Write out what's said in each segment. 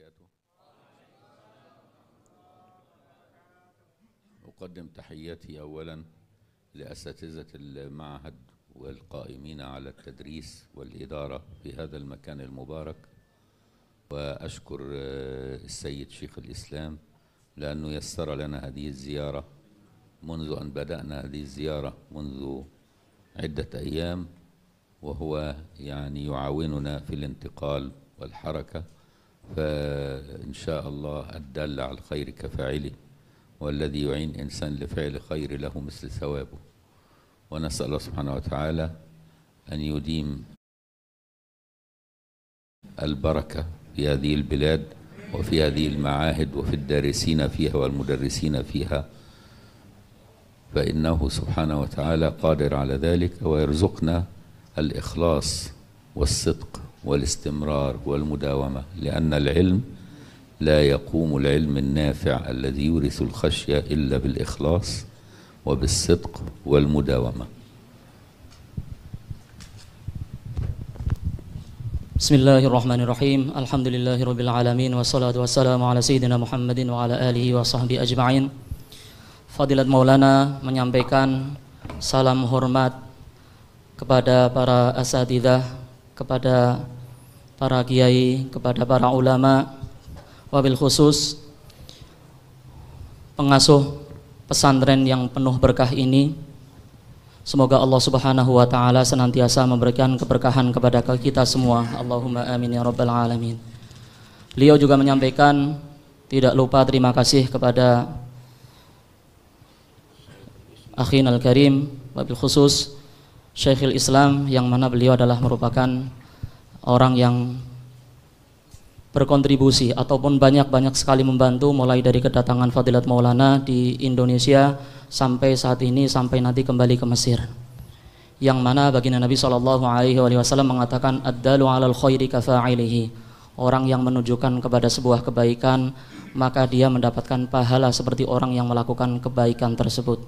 وبركاته. أقدم تحياتي أولا لأساتذة المعهد والقائمين على التدريس والإدارة في هذا المكان المبارك، وأشكر السيد شيخ الإسلام لأنه يسر لنا هذه الزيارة منذ أن بدأنا هذه الزيارة منذ عدة أيام، وهو يعني يعاوننا في الانتقال والحركة، فإن شاء الله الدال على الخير كفاعله، والذي يعين إنسان لفعل خير له مثل ثوابه. ونسأل الله سبحانه وتعالى أن يديم البركة في هذه البلاد وفي هذه المعاهد وفي الدارسين فيها والمدرسين فيها، فإنه سبحانه وتعالى قادر على ذلك، ويرزقنا الإخلاص والصدق والاستمرار والمداومة، لأن العلم لا يقوم العلم النافع الذي يورث الخشية إلا بالإخلاص وبالصدق والمداومة. Bismillahirrahmanirrahim. Alhamdulillahirabbil alamin, wassalatu wassalamu ala sayyidina Muhammadin wa ala alihi wa sahbihi ajma'in. Fadilat Maulana menyampaikan salam hormat kepada para asatidzah, kepada para kiai, kepada para ulama, wabil khusus pengasuh pesantren yang penuh berkah ini. Semoga Allah Subhanahu wa taala senantiasa memberikan keberkahan kepada kita semua. Allahumma amin ya rabbal alamin. Beliau juga menyampaikan tidak lupa terima kasih kepada Akhinal Karim, wabil khusus Syekhul Islam, yang mana beliau adalah merupakan orang yang berkontribusi ataupun banyak sekali membantu mulai dari kedatangan Fadilat Maulana di Indonesia sampai saat ini, sampai nanti kembali ke Mesir, yang mana baginda Nabi SAW mengatakan ad-dalu 'alal khairi kafa'ilihi, orang yang menunjukkan kepada sebuah kebaikan maka dia mendapatkan pahala seperti orang yang melakukan kebaikan tersebut.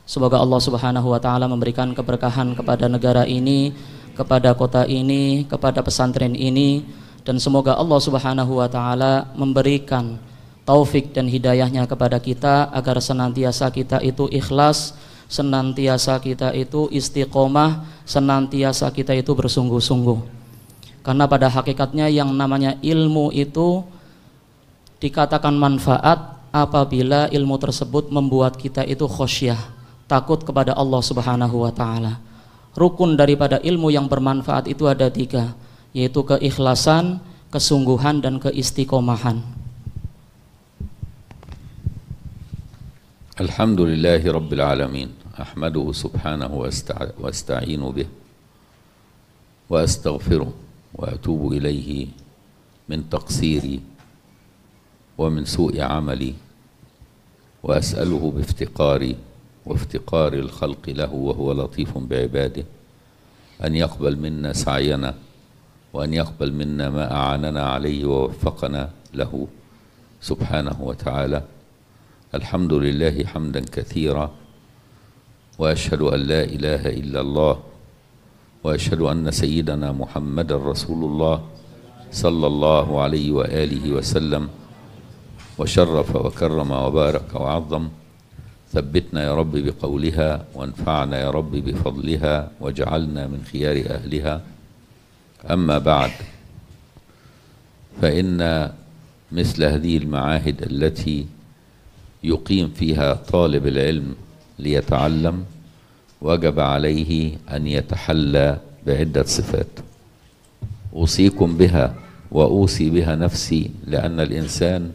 Semoga Allah Subhanahu wa taala memberikan keberkahan kepada negara ini, kepada kota ini, kepada pesantren ini, dan semoga Allah Subhanahu wa taala memberikan taufik dan hidayahnya kepada kita agar senantiasa kita itu ikhlas, senantiasa kita itu istiqomah, senantiasa kita itu bersungguh-sungguh. Karena pada hakikatnya yang namanya ilmu itu dikatakan manfaat apabila ilmu tersebut membuat kita itu khosyah, takut kepada Allah Subhanahu wa taala. Rukun daripada ilmu yang bermanfaat itu ada 3, yaitu keikhlasan, kesungguhan, dan keistiqomahan. Alhamdulillahi rabbil alamin. Ahmaduhu subhanahu wa asta'inu bih wa astaghfiruh wa atubu ilaihi min taqsiri wa min su'i amali wa as'aluhu biftiqari wa iftiqari al-khalqi lahu wa huwa latifun bi'ibadihi an yaqbal minna sa'yana wa an yaqbal minna ma a'anana alayhi wa waffaqana lahu subhanahu wa ta'ala. Alhamdulillahi hamdan kathira wa ashhadu an la ilaha illallah wa ashhadu anna sayyidana Muhammadan Rasulullah sallallahu alaihi wa alihi wa sallam wa syarrafa wa karrama wa baraka wa azzam. Thabbitna ya Rabbi biqawliha wa anfa'na ya Rabbi bifadliha wa ja'alna min khiyari ahliha. Amma ba'd, fa inna misla hadhihi al-ma'ahid allati يقيم فيها طالب العلم ليتعلم وجب عليه أن يتحلى بعدة صفات أوصيكم بها وأوصي بها نفسي، لأن الإنسان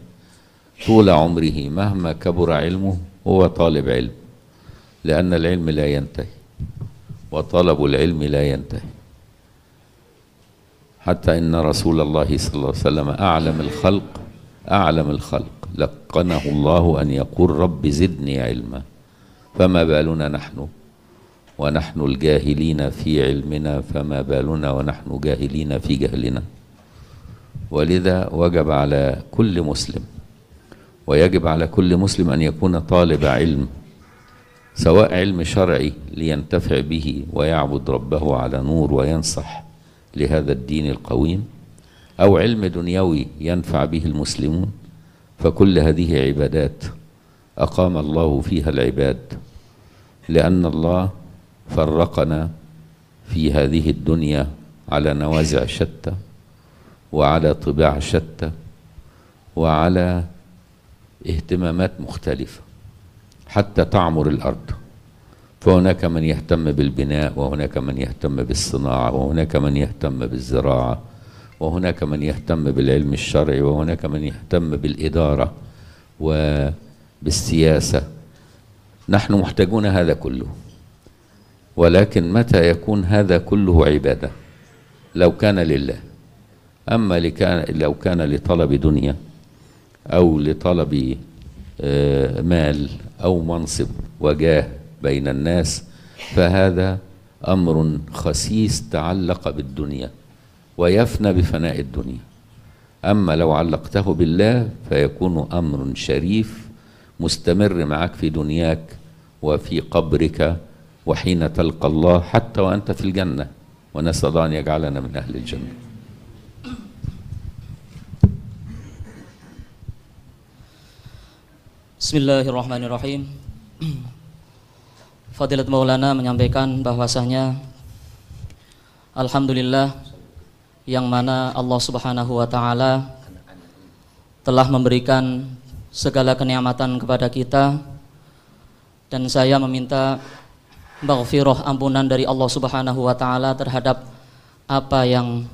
طول عمره مهما كبر علمه هو طالب علم، لأن العلم لا ينتهي وطلب العلم لا ينتهي، حتى إن رسول الله صلى الله عليه وسلم أعلم الخلق لقنه الله أن يقول رب زدني علما، فما بالنا نحن ونحن الجاهلين في علمنا، فما بالنا ونحن جاهلين في جهلنا. ولذا وجب على كل مسلم ويجب على كل مسلم أن يكون طالب علم، سواء علم شرعي لينتفع به ويعبد ربه على نور وينصح لهذا الدين القويم، أو علم دنيوي ينفع به المسلمون، فكل هذه عبادات أقام الله فيها العباد، لأن الله فرقنا في هذه الدنيا على نوازع شتى وعلى طباع شتى وعلى اهتمامات مختلفة حتى تعمر الأرض. فهناك من يهتم بالبناء، وهناك من يهتم بالصناعة، وهناك من يهتم بالزراعة، وهناك من يهتم بالعلم الشرعي، وهناك من يهتم بالإدارة وبالسياسة. نحن محتاجون هذا كله، ولكن متى يكون هذا كله عبادة؟ لو كان لله. أما لو كان لطلب دنيا أو لطلب مال أو منصب وجاه بين الناس، فهذا أمر خسيس تعلق بالدنيا ويفنى بفناء الدنيا. أما لو علقته بالله فيكون أمر شريف مستمر معك في دنياك وفي قبرك وحين تلقى الله، حتى وأنت في الجنة، ونسأل الله أن يجعلنا من أهل الجنة. Bismillahirrahmanirrahim. Fadilat Maulana menyampaikan bahwasanya alhamdulillah yang mana Allah Subhanahu wa taala telah memberikan segala kenikmatan kepada kita, dan saya meminta maghfirah, ampunan dari Allah Subhanahu wa taala terhadap apa yang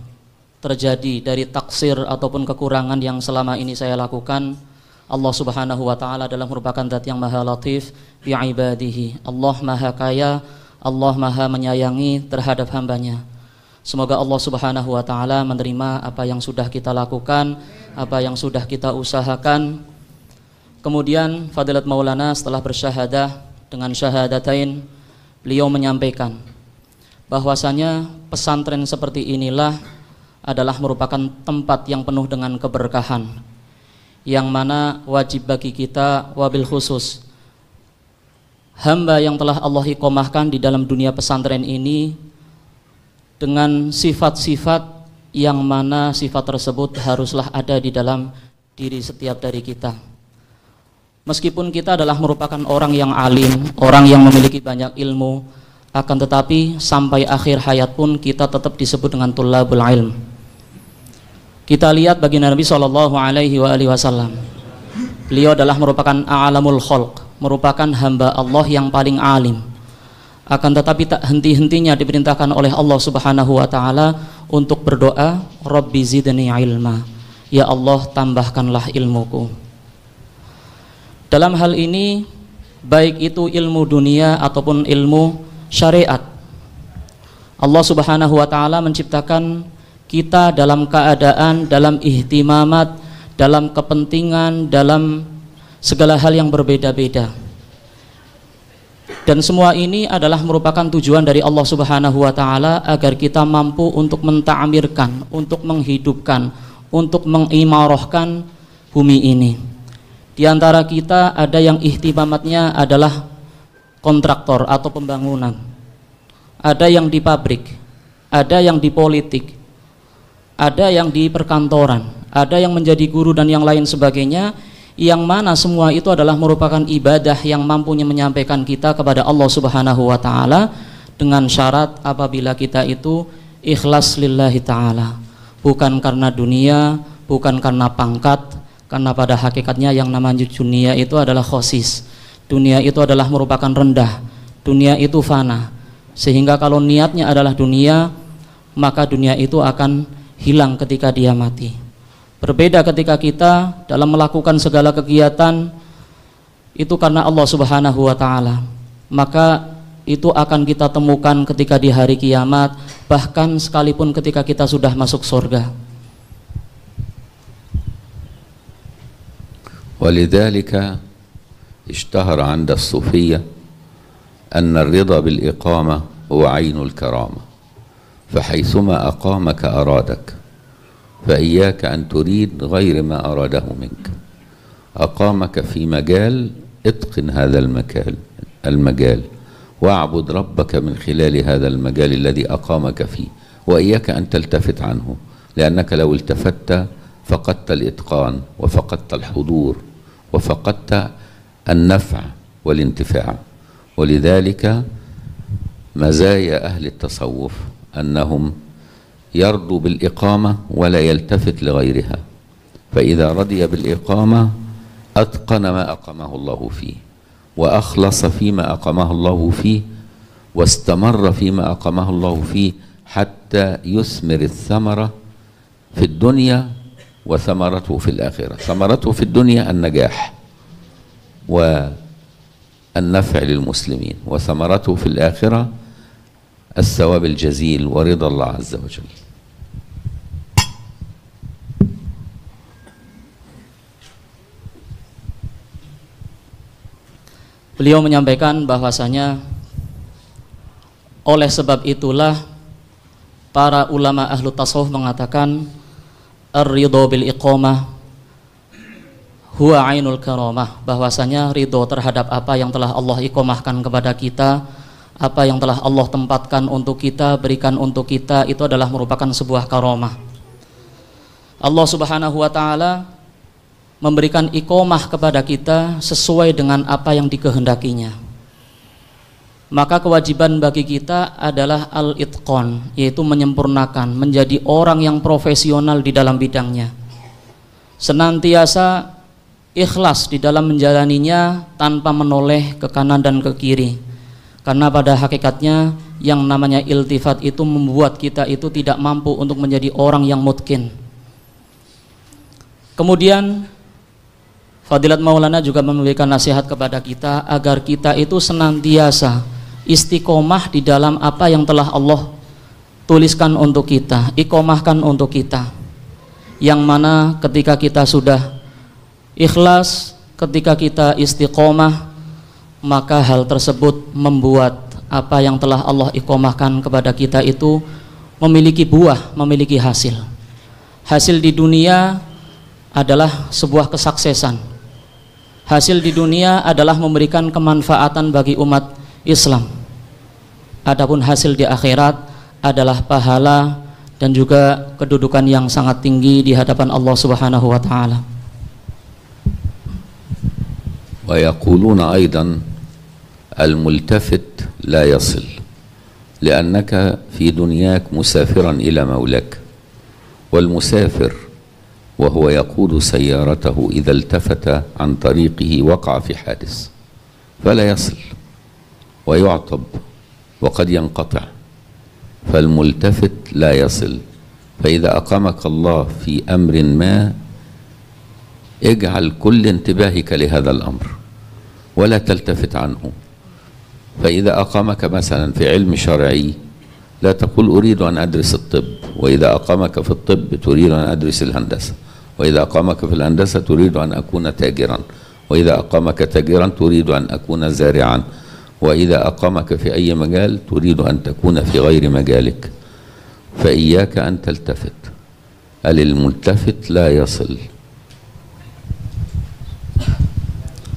terjadi dari taksir ataupun kekurangan yang selama ini saya lakukan. Allah Subhanahu wa taala adalah merupakan zat yang maha latif bi ibadihi. Allah maha kaya, Allah maha menyayangi terhadap hambanya. Semoga Allah Subhanahu wa taala menerima apa yang sudah kita lakukan, apa yang sudah kita usahakan. Kemudian Fadilat Maulana setelah bersyahadah dengan syahadatain, beliau menyampaikan bahwasanya pesantren seperti inilah adalah merupakan tempat yang penuh dengan keberkahan, yang mana wajib bagi kita wabil khusus hamba yang telah Allah iqomahkan di dalam dunia pesantren ini dengan sifat-sifat yang mana sifat tersebut haruslah ada di dalam diri setiap dari kita. Meskipun kita adalah merupakan orang yang alim, orang yang memiliki banyak ilmu, akan tetapi sampai akhir hayat pun kita tetap disebut dengan tullabul ilm. Kita lihat baginda Nabi SAW, beliau adalah merupakan a'lamul khalq, merupakan hamba Allah yang paling alim. Akan tetapi tak henti-hentinya diperintahkan oleh Allah Subhanahu wa taala untuk berdoa, Rabbi zidni ilma, ya Allah tambahkanlah ilmuku. Dalam hal ini baik itu ilmu dunia ataupun ilmu syariat, Allah Subhanahu wa taala menciptakan kita dalam keadaan, dalam ihtimamat, dalam kepentingan, dalam segala hal yang berbeda-beda. Dan semua ini adalah merupakan tujuan dari Allah Subhanahu wa taala agar kita mampu untuk menta'amirkan, untuk menghidupkan, untuk mengimarahkan bumi ini. Di antara kita ada yang ihtimamatnya adalah kontraktor atau pembangunan. Ada yang di pabrik, ada yang di politik, ada yang di perkantoran, ada yang menjadi guru dan yang lain sebagainya, yang mana semua itu adalah merupakan ibadah yang mampunya menyampaikan kita kepada Allah Subhanahu wa taala dengan syarat apabila kita itu ikhlas lillahi taala, bukan karena dunia, bukan karena pangkat, karena pada hakikatnya yang namanya dunia itu adalah khosis. Dunia itu adalah merupakan rendah, dunia itu fana, sehingga kalau niatnya adalah dunia, maka dunia itu akan hilang ketika dia mati. Berbeda ketika kita dalam melakukan segala kegiatan itu karena Allah Subhanahu wa taala, maka itu akan kita temukan ketika di hari kiamat, bahkan sekalipun ketika kita sudah masuk surga. ولذلك اشتهر عند الصوفية أن الرضا بالإقامة هو عين الكرامة، فحيثما أقامك أرادك، فإياك أن تريد غير ما أراده منك. أقامك في مجال، اتقن هذا المجال واعبد ربك من خلال هذا المجال الذي أقامك فيه، وإياك أن تلتفت عنه لأنك لو التفت فقدت الإتقان وفقدت الحضور وفقدت النفع والانتفاع. ولذلك مزايا أهل التصوف أنهم يرضوا بالإقامة ولا يلتفت لغيرها، فإذا رضي بالإقامة أتقن ما أقامه الله فيه، وأخلص فيما أقامه الله فيه، واستمر فيما أقامه الله فيه حتى يثمر الثمرة في الدنيا وثمرته في الآخرة. ثمرته في الدنيا النجاح والنفع للمسلمين، وثمرته في الآخرة الثواب الجزيل ورضا الله عز وجل. Beliau menyampaikan bahwasanya oleh sebab itulah para ulama ahlu tasawuf mengatakan ar-ridho bil iqamah huwa ainul karamah, bahwasanya ridho terhadap apa yang telah Allah iqamahkan kepada kita, apa yang telah Allah tempatkan untuk kita, berikan untuk kita, itu adalah merupakan sebuah karamah. Allah Subhanahu wa taala memberikan iqamah kepada kita sesuai dengan apa yang dikehendakinya. Maka kewajiban bagi kita adalah al-itqan, yaitu menyempurnakan, menjadi orang yang profesional di dalam bidangnya, senantiasa ikhlas di dalam menjalaninya tanpa menoleh ke kanan dan ke kiri. Karena pada hakikatnya yang namanya iltifat itu membuat kita itu tidak mampu untuk menjadi orang yang mutqin. Kemudian Fadilat Maulana juga memberikan nasihat kepada kita agar kita itu senantiasa istiqomah di dalam apa yang telah Allah tuliskan untuk kita, iqomahkan untuk kita, yang mana ketika kita sudah ikhlas, ketika kita istiqomah, maka hal tersebut membuat apa yang telah Allah iqomahkan kepada kita itu memiliki buah, memiliki hasil. Hasil di dunia adalah sebuah kesuksesan. Hasil di dunia adalah memberikan kemanfaatan bagi umat Islam. Adapun hasil di akhirat adalah pahala dan juga kedudukan yang sangat tinggi di hadapan Allah Subhanahu wa taala. Wa yaquluna aidan al-multafit la yasil li'annaka fi dunyak musafiran ila maulak wal musafir وهو يقود سيارته إذا التفت عن طريقه وقع في حادث فلا يصل ويعطب وقد ينقطع، فالملتفت لا يصل. فإذا أقامك الله في أمر ما اجعل كل انتباهك لهذا الأمر ولا تلتفت عنه. فإذا أقامك مثلا في علم شرعي لا تقول أريد أن أدرس الطب، وإذا أقامك في الطب تريد أن أدرس الهندسة، وإذا أقامك في الهندسة تريد أن أكون تاجرا، وإذا أقامك تاجرا تريد أن أكون زارعا، وإذا أقامك في أي مجال تريد أن تكون في غير مجالك. فإياك أن تلتفت، الملتفت لا يصل.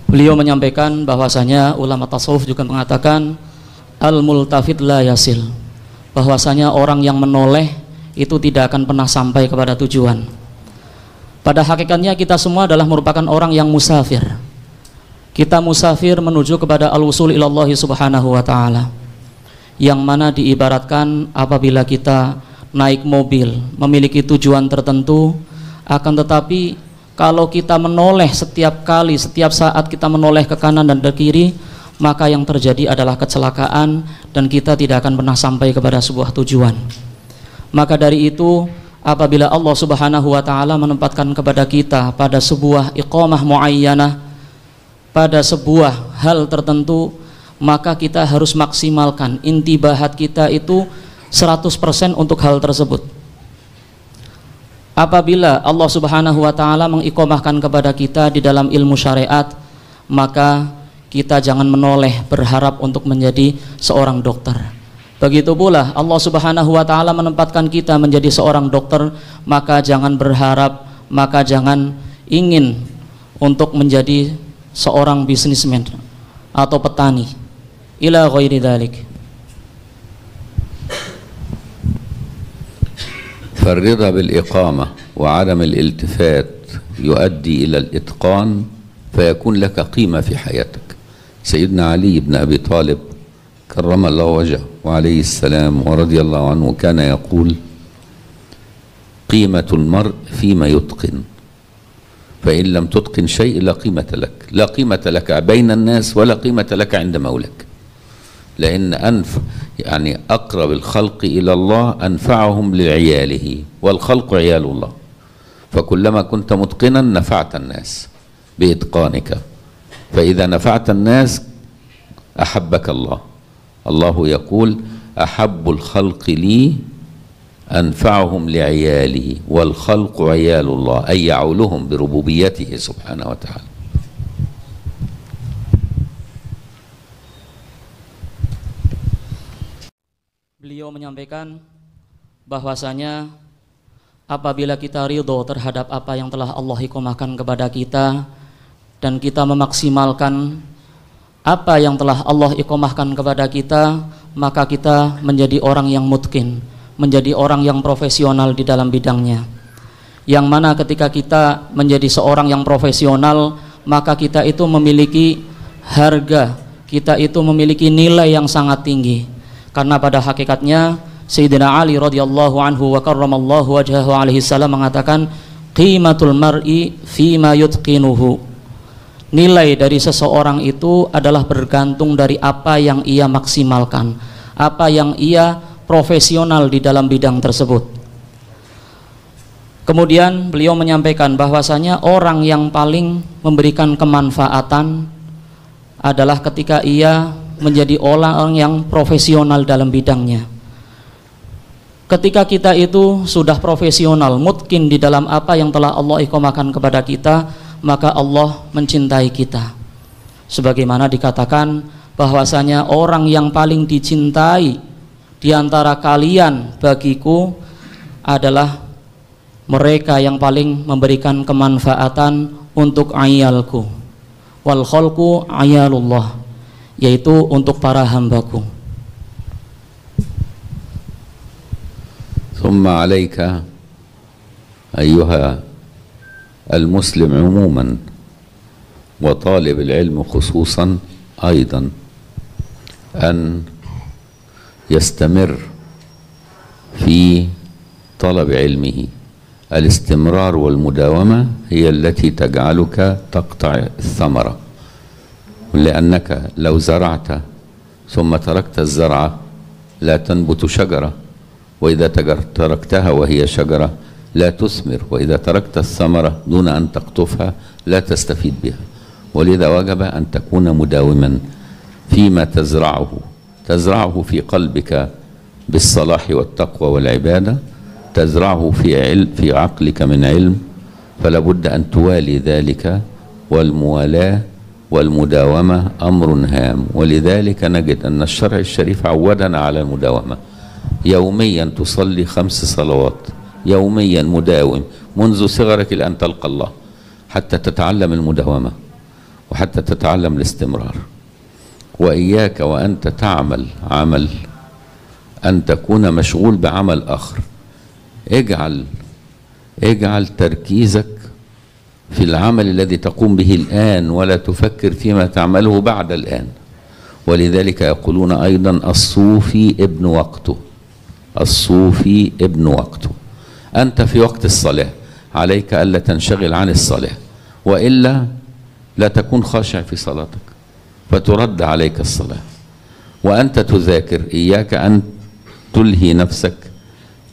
Beliau menyampaikan bahwasanya ulama tasawuf juga mengatakan al-multafit la yasil, bahwasanya orang yang menoleh itu tidak akan pernah sampai kepada tujuan. Pada hakikatnya kita semua adalah merupakan orang yang musafir. Kita musafir menuju kepada al-wusul ilallah subhanahu wa ta'ala, yang mana diibaratkan apabila kita naik mobil memiliki tujuan tertentu, akan tetapi kalau kita menoleh setiap kali, setiap saat kita menoleh ke kanan dan ke kiri, maka yang terjadi adalah kecelakaan dan kita tidak akan pernah sampai kepada sebuah tujuan. Maka dari itu, apabila Allah Subhanahu wa taala menempatkan kepada kita pada sebuah iqamah muayyanah, pada sebuah hal tertentu, maka kita harus maksimalkan intibahat kita itu 100% untuk hal tersebut. Apabila Allah Subhanahu wa taala mengiqamahkan kepada kita di dalam ilmu syariat, maka kita jangan menoleh berharap untuk menjadi seorang dokter. Begitu pula Allah Subhanahu wa taala menempatkan kita menjadi seorang dokter, maka jangan berharap, maka jangan ingin untuk menjadi seorang bisnismen atau petani. Ila ghairi dzalik. فالرضا بالإقامة وعدم الالتفات يؤدي إلى الإتقان، فيكون لك قيمة في حياتك. سيدنا علي بن أبي طالب كرم الله وجهه وعليه السلام ورضي الله عنه كان يقول: قيمة المرء فيما يتقن، فإن لم تتقن شيء لا قيمة لك، لا قيمة لك بين الناس ولا قيمة لك عند مولاك. لأن يعني أقرب الخلق إلى الله أنفعهم لعياله، والخلق عيال الله، فكلما كنت متقنا نفعت الناس بإتقانك، فإذا نفعت الناس أحبك الله. الله يقول: أحب الخلق لي أنفعهم لعيالي، والخلق عيال الله، أي يعولهم بربوبيته سبحانه وتعالى. Beliau menyampaikan bahwasanya apabila kita ridho terhadap apa yang telah Allah hikmahkan kepada kita dan kita memaksimalkan apa yang telah Allah hikmahkan kepada kita, maka kita menjadi orang yang mutqin, menjadi orang yang profesional di dalam bidangnya. Yang mana ketika kita menjadi seorang yang profesional, maka kita itu memiliki harga, kita itu memiliki nilai yang sangat tinggi. Karena pada hakikatnya Sayyidina Ali radhiyallahu anhu wa karramallahu wajhahu alaihi salam mengatakan, qimatul mar'i fima yutqinuhu. Nilai dari seseorang itu adalah bergantung dari apa yang ia maksimalkan, apa yang ia profesional di dalam bidang tersebut. Kemudian beliau menyampaikan bahwasanya orang yang paling memberikan kemanfaatan adalah ketika ia menjadi orang yang profesional dalam bidangnya. Ketika kita itu sudah profesional, mutqin di dalam apa yang telah Allah ikhmahkan kepada kita, maka Allah mencintai kita. Sebagaimana dikatakan bahwasanya orang yang paling dicintai di antara kalian bagiku adalah mereka yang paling memberikan kemanfaatan untuk ayalku. Wal khalqu ayalullah, yaitu untuk para hambaku. ثم عليك أيها المسلم عموما وطالب العلم خصوصا أيضا أن يستمر في طلب علمه. الاستمرار والمداومة هي التي تجعلك تقطع الثمرة، لأنك لو زرعت ثم تركت الزرعة لا تنبت شجرة، وإذا تركتها وهي شجرة لا تثمر، وإذا تركت الثمرة دون أن تقطفها لا تستفيد بها. ولذا وجب أن تكون مداوما فيما تزرعه في قلبك بالصلاح والتقوى والعبادة، تزرعه في عقلك من علم، فلا بد أن توالي ذلك. والموالاة والمداومة أمر هام، ولذلك نجد أن الشرع الشريف عودنا على المداومة. يوميا تصلي 5 صلوات يوميا مداوم منذ صغرك إلى أن تلقى الله، حتى تتعلم المداومة وحتى تتعلم الاستمرار. وإياك وأنت تعمل عمل أن تكون مشغول بعمل آخر. اجعل تركيزك في العمل الذي تقوم به الآن، ولا تفكر فيما تعمله بعد الآن. ولذلك يقولون أيضا الصوفي ابن وقته، الصوفي ابن وقته. أنت في وقت الصلاة عليك ألا تنشغل عن الصلاة، وإلا لا تكون خاشع في صلاتك فترد عليك الصلاة. وأنت تذاكر إياك أن تلهي نفسك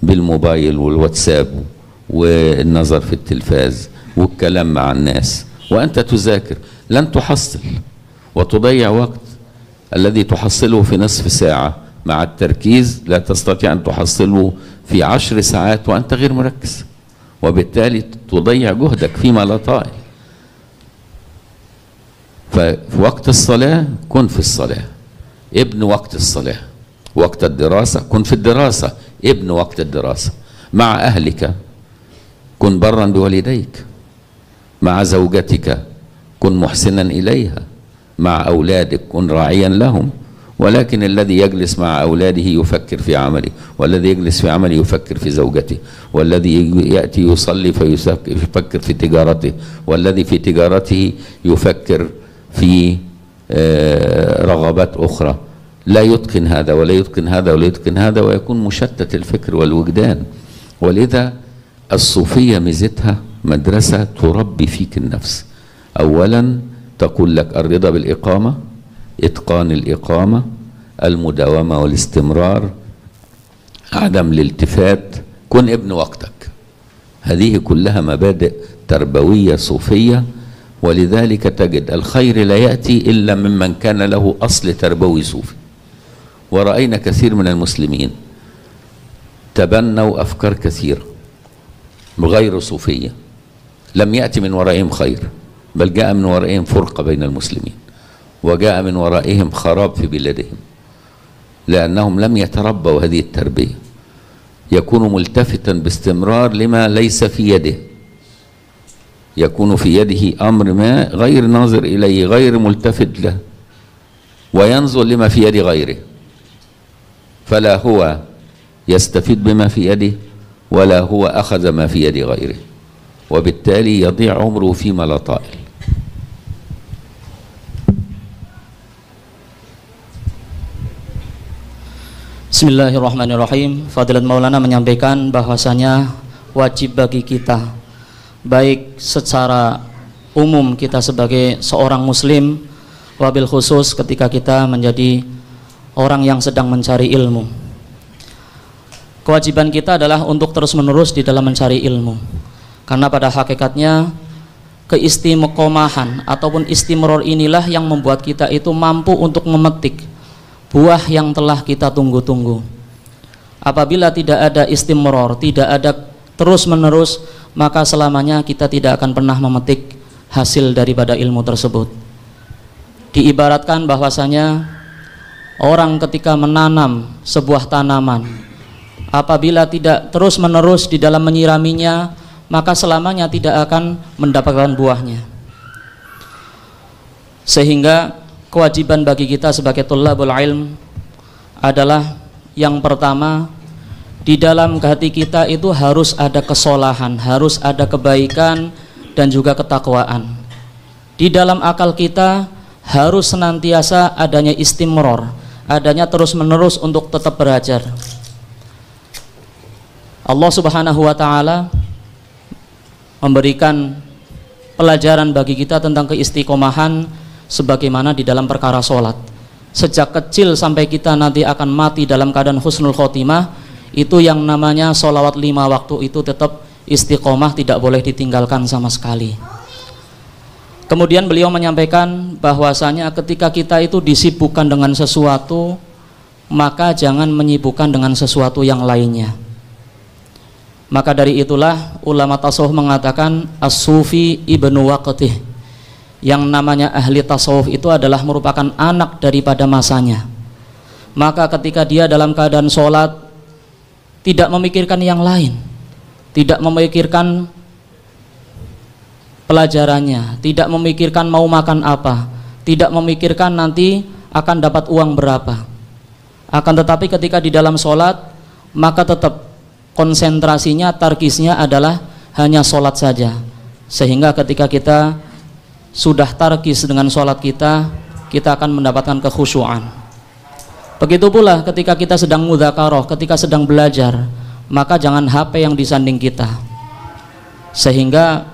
بالموبايل والواتساب والنظر في التلفاز والكلام مع الناس. وأنت تذاكر لن تحصل، وتضيع وقت الذي تحصله في نصف ساعة مع التركيز لا تستطيع أن تحصله في 10 ساعات وأنت غير مركز، وبالتالي تضيع جهدك فيما لا طائل. ففي وقت الصلاة كن في الصلاة، ابن وقت الصلاة. وقت الدراسة كن في الدراسة، ابن وقت الدراسة. مع أهلك كن برا بوالديك، مع زوجتك كن محسنا إليها، مع أولادك كن راعيا لهم، ولكن الذي يجلس مع أولاده يفكر في عمله، والذي يجلس في عمله يفكر في زوجته، والذي يأتي يصلي فيفكر في تجارته، والذي في تجارته يفكر في رغبات أخرى، لا يتقن هذا ولا يتقن هذا ولا يتقن هذا، ويكون مشتت الفكر والوجدان. ولذا الصوفية ميزتها مدرسة تربي فيك النفس. أولا تقول لك الرضا بالإقامة، إتقان الإقامة، المداومة والاستمرار، عدم الالتفات، كن ابن وقتك. هذه كلها مبادئ تربوية صوفية. ولذلك تجد الخير لا يأتي إلا ممن كان له أصل تربوي صوفي. ورأينا كثير من المسلمين تبنوا أفكار كثيرة غير صوفية، لم يأتي من ورائهم خير، بل جاء من ورائهم فرقة بين المسلمين، وجاء من ورائهم خراب في بلادهم، لأنهم لم يتربوا هذه التربية. يكون ملتفتا باستمرار لما ليس في يده، يكون في يده أمر ما غير ناظر إليه، غير ملتفت له، وينظر لما في يد غيره، فلا هو يستفيد بما في يده ولا هو أخذ ما في يد غيره، وبالتالي يضيع عمره فيما لا طائل. Bismillahirrahmanirrahim. Fadilat Maulana menyampaikan bahwasanya wajib bagi kita, baik secara umum kita sebagai seorang muslim, wabil khusus ketika kita menjadi orang yang sedang mencari ilmu, kewajiban kita adalah untuk terus menerus di dalam mencari ilmu. Karena pada hakikatnya keistiqomahan ataupun istimror inilah yang membuat kita itu mampu untuk memetik buah yang telah kita tunggu-tunggu. Apabila tidak ada istimror, tidak ada terus menerus, maka selamanya kita tidak akan pernah memetik hasil daripada ilmu tersebut. Diibaratkan bahwasanya orang ketika menanam sebuah tanaman, apabila tidak terus menerus di dalam menyiraminya, maka selamanya tidak akan mendapatkan buahnya. Sehingga kewajiban bagi kita sebagai thalabul ilm adalah yang pertama, di dalam hati kita itu harus ada kesolahan, harus ada kebaikan dan juga ketakwaan. Di dalam akal kita harus senantiasa adanya istimror, adanya terus menerus untuk tetap belajar. Allah Subhanahu wa ta'ala memberikan pelajaran bagi kita tentang keistiqomahan sebagaimana di dalam perkara sholat. Sejak kecil sampai kita nanti akan mati dalam keadaan husnul khotimah, itu yang namanya sholawat 5 waktu itu tetap istiqomah, tidak boleh ditinggalkan sama sekali. Kemudian beliau menyampaikan bahwasanya ketika kita itu disibukkan dengan sesuatu, maka jangan menyibukkan dengan sesuatu yang lainnya. Maka dari itulah ulama tasawuf mengatakan as-sufi ibnu waqtih. Yang namanya ahli tasawuf itu adalah merupakan anak daripada masanya. Maka ketika dia dalam keadaan sholat, tidak memikirkan yang lain, tidak memikirkan pelajarannya, tidak memikirkan mau makan apa, tidak memikirkan nanti akan dapat uang berapa. Akan tetapi ketika di dalam sholat, maka tetap konsentrasinya, tarkisnya adalah hanya sholat saja. Sehingga ketika kita sudah tarkis dengan sholat kita, kita akan mendapatkan kekhusyuan. Begitu pula ketika kita sedang mudzakarah, ketika sedang belajar, maka jangan HP yang disanding kita, sehingga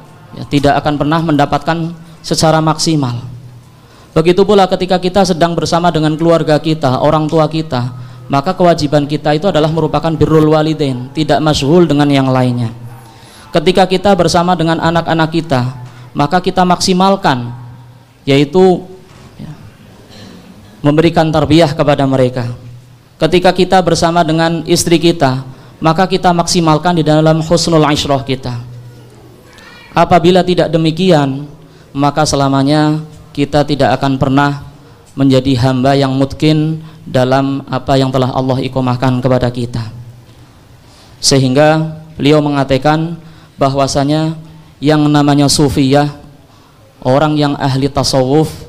tidak akan pernah mendapatkan secara maksimal. Begitu pula ketika kita sedang bersama dengan keluarga kita, orang tua kita, maka kewajiban kita itu adalah merupakan birrul walidain, tidak masyghul dengan yang lainnya. Ketika kita bersama dengan anak-anak kita, maka kita maksimalkan, yaitu memberikan tarbiyah kepada mereka. Ketika kita bersama dengan istri kita, maka kita maksimalkan di dalam husnul ishrah kita. Apabila tidak demikian, maka selamanya kita tidak akan pernah menjadi hamba yang mutqin dalam apa yang telah Allah iqomahkan kepada kita. Sehingga beliau mengatakan bahwasanya yang namanya sufiyah, orang yang ahli tasawuf,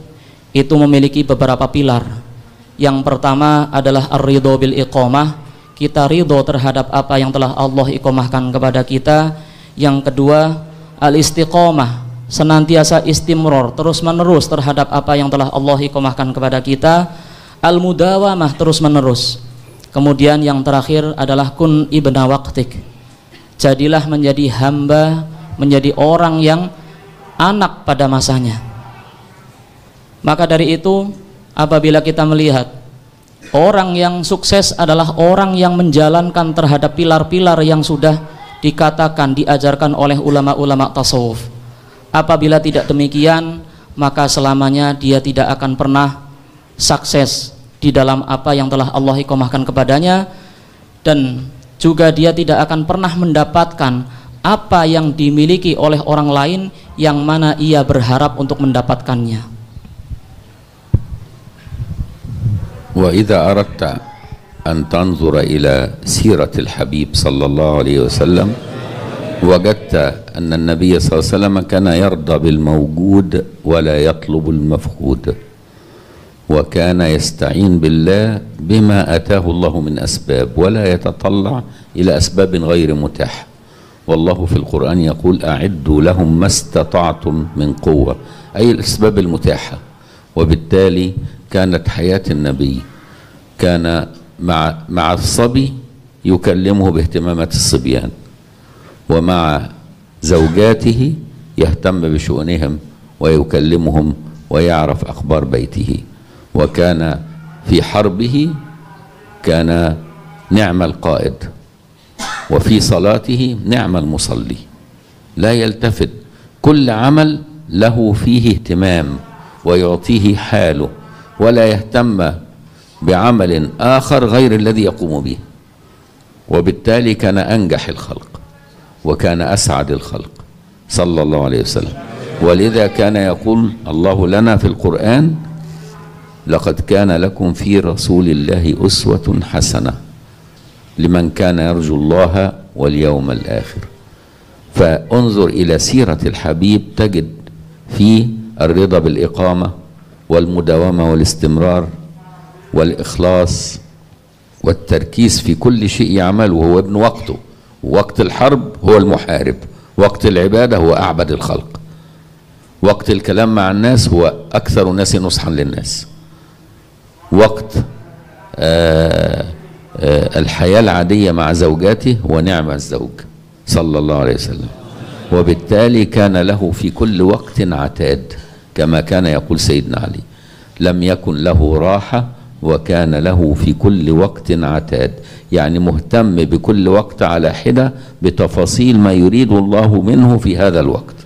itu memiliki beberapa pilar. Yang pertama adalah ar-ridho bil iqamah, kita ridho terhadap apa yang telah Allah iqamahkan kepada kita. Yang kedua, al-istiqamah, senantiasa istimror, terus menerus terhadap apa yang telah Allah iqamahkan kepada kita. Al-mudawamah, terus menerus. Kemudian yang terakhir adalah kun ibna waqtik, jadilah menjadi hamba, menjadi orang yang anak pada masanya. Maka dari itu, apabila kita melihat orang yang sukses adalah orang yang menjalankan terhadap pilar-pilar yang sudah dikatakan, diajarkan oleh ulama-ulama tasawuf. Apabila tidak demikian, maka selamanya dia tidak akan pernah sukses di dalam apa yang telah Allah iqamahkan kepadanya, dan juga dia tidak akan pernah mendapatkan apa yang dimiliki oleh orang lain yang mana ia berharap untuk mendapatkannya. Wa idza aradta an tanzura ila siratil habib sallallahu alaihi wasallam wajadta anna an-nabiy sallallahu alaihi wasallam kana yarda bil mawjud wa la yatlubu al mafqud wa kana yasta'in billah bima ataahu Allah min asbab wa la yatatalla ila asbab ghayr mutah. والله في القرآن يقول أعدوا لهم ما استطعتم من قوة، أي الأسباب المتاحة. وبالتالي كانت حياة النبي كان مع الصبي يكلمه باهتمامات الصبيان، ومع زوجاته يهتم بشؤونهم ويكلمهم ويعرف أخبار بيته. وكان في حربه كان نعم القائد، وفي صلاته نعم المصلي، لا يلتفت، كل عمل له فيه اهتمام ويعطيه حاله، ولا يهتم بعمل آخر غير الذي يقوم به. وبالتالي كان أنجح الخلق وكان أسعد الخلق صلى الله عليه وسلم. ولذا كان يقول الله لنا في القرآن لقد كان لكم في رسول الله أسوة حسنة لمن كان يرجو الله واليوم الآخر. فانظر إلى سيرة الحبيب تجد فيه الرضا بالإقامة والمداومة والاستمرار والإخلاص والتركيز في كل شيء يعمله. هو ابن وقته، وقت الحرب هو المحارب، وقت العبادة هو أعبد الخلق، وقت الكلام مع الناس هو أكثر الناس نصحا للناس، وقت الحياة العادية مع زوجاته ونعم الزوج صلى الله عليه وسلم. وبالتالي كان له في كل وقت عتاد، كما كان يقول سيدنا علي لم يكن له راحة وكان له في كل وقت عتاد، يعني مهتم بكل وقت على حدة بتفاصيل ما يريد الله منه في هذا الوقت.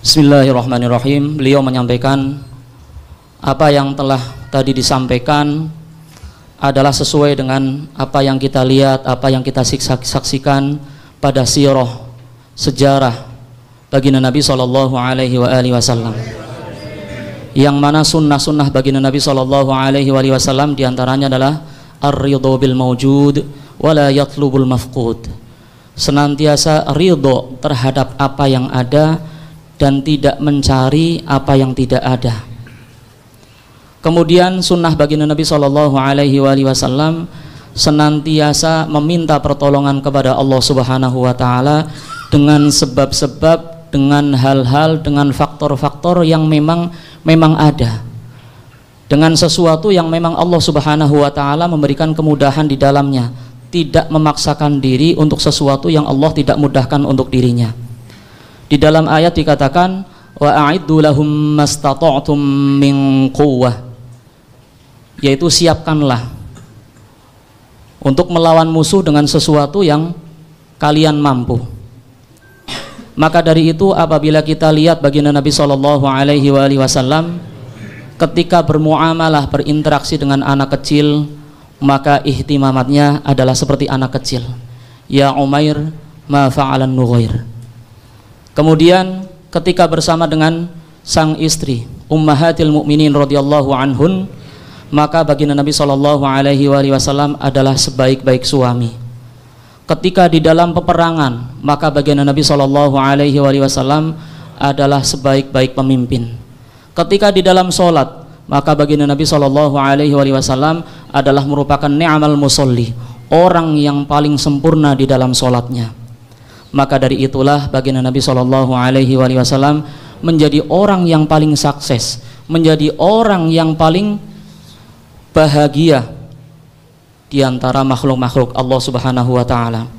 Bismillahirrahmanirrahim. Beliau menyampaikan apa yang telah tadi disampaikan adalah sesuai dengan apa yang kita lihat, apa yang kita saksikan pada sirah, sejarah baginda Nabi sallallahu alaihi wasallam. Yang mana sunnah-sunnah baginda Nabi sallallahu alaihi wasallam diantaranya adalah ar-ridho bil mawjud wa la yatlubul mafqud. Senantiasa ridho terhadap apa yang ada dan tidak mencari apa yang tidak ada. Kemudian sunnah baginda Nabi sallallahu alaihi wasallam senantiasa meminta pertolongan kepada Allah Subhanahu wa taala dengan sebab-sebab, dengan hal-hal, dengan faktor-faktor yang memang ada. Dengan sesuatu yang memang Allah Subhanahu wa taala memberikan kemudahan di dalamnya, tidak memaksakan diri untuk sesuatu yang Allah tidak mudahkan untuk dirinya. Di dalam ayat dikatakan wa a'iddu lahum mastata'tum min quwwah, yaitu siapkanlah untuk melawan musuh dengan sesuatu yang kalian mampu. Maka dari itu apabila kita lihat baginda Nabi sallallahu alaihi wasallam ketika bermuamalah, berinteraksi dengan anak kecil, maka ihtimamatnya adalah seperti anak kecil. Ya Umair ma fa'alan nughair. Kemudian ketika bersama dengan sang istri Ummahatil Mukminin radhiyallahu anhun, maka baginda Nabi sallallahu alaihi wasallam adalah sebaik-baik suami. Ketika di dalam peperangan, maka baginda Nabi sallallahu alaihi wasallam adalah sebaik-baik pemimpin. Ketika di dalam sholat, maka baginda Nabi Shallallahu Alaihi Wasallam adalah merupakan ni'mal musolli, orang yang paling sempurna di dalam sholatnya. Maka dari itulah baginda Nabi Shallallahu Alaihi Wasallam menjadi orang yang paling sukses, menjadi orang yang paling bahagia di antara makhluk-makhluk Allah Subhanahu wa taala.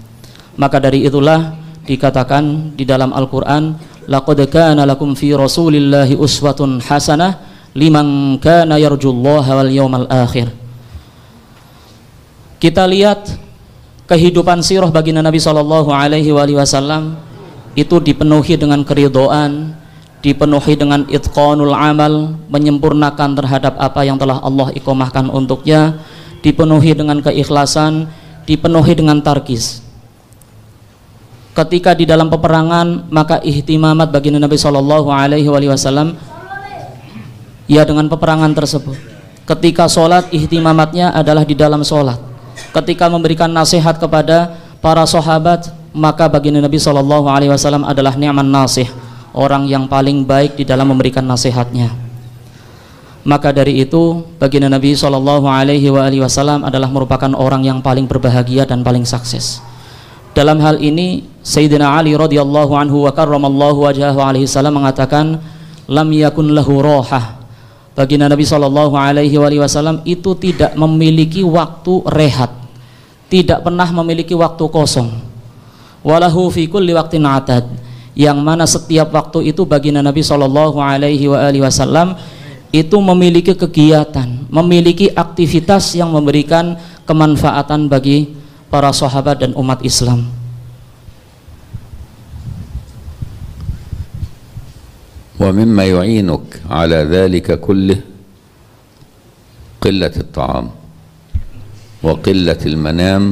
Maka dari itulah dikatakan di dalam Al-Qur'an, laqad kana lakum fi Rasulillahi uswatun hasanah liman kana yarjullaha wal yawmal akhir. Kita lihat kehidupan sirah baginda Nabi Shallallahu Alaihi Wasallam itu dipenuhi dengan keridhaan, dipenuhi dengan itqanul amal, menyempurnakan terhadap apa yang telah Allah iqomahkan untuknya, dipenuhi dengan keikhlasan, dipenuhi dengan tarkis. Ketika di dalam peperangan, maka ihtimamat baginda Nabi Shallallahu Alaihi Wasallam ya dengan peperangan tersebut. Ketika sholat, ihtimamatnya adalah di dalam sholat. Ketika memberikan nasihat kepada para sahabat, maka baginda Nabi Shallallahu Alaihi Wasallam adalah ni'man nasih, orang yang paling baik di dalam memberikan nasihatnya. Maka dari itu baginda Nabi Shallallahu Alaihi Wasallam adalah merupakan orang yang paling berbahagia dan paling sukses. Dalam hal ini Sayyidina Ali radhiyallahu anhu wa karramallahu wajhahu alaihi salam mengatakan, lam yakun lahu rohah. Baginda Nabi Shallallahu Alaihi Wasallam itu tidak memiliki waktu rehat, tidak pernah memiliki waktu kosong. Walahu fi kulli waqtin atad, yang mana setiap waktu itu baginda Nabi Shallallahu Alaihi Wasallam itu memiliki kegiatan, memiliki aktivitas yang memberikan kemanfaatan bagi para sahabat dan umat Islam. ومما يعينك على ذلك كله قلة الطعام وقلة المنام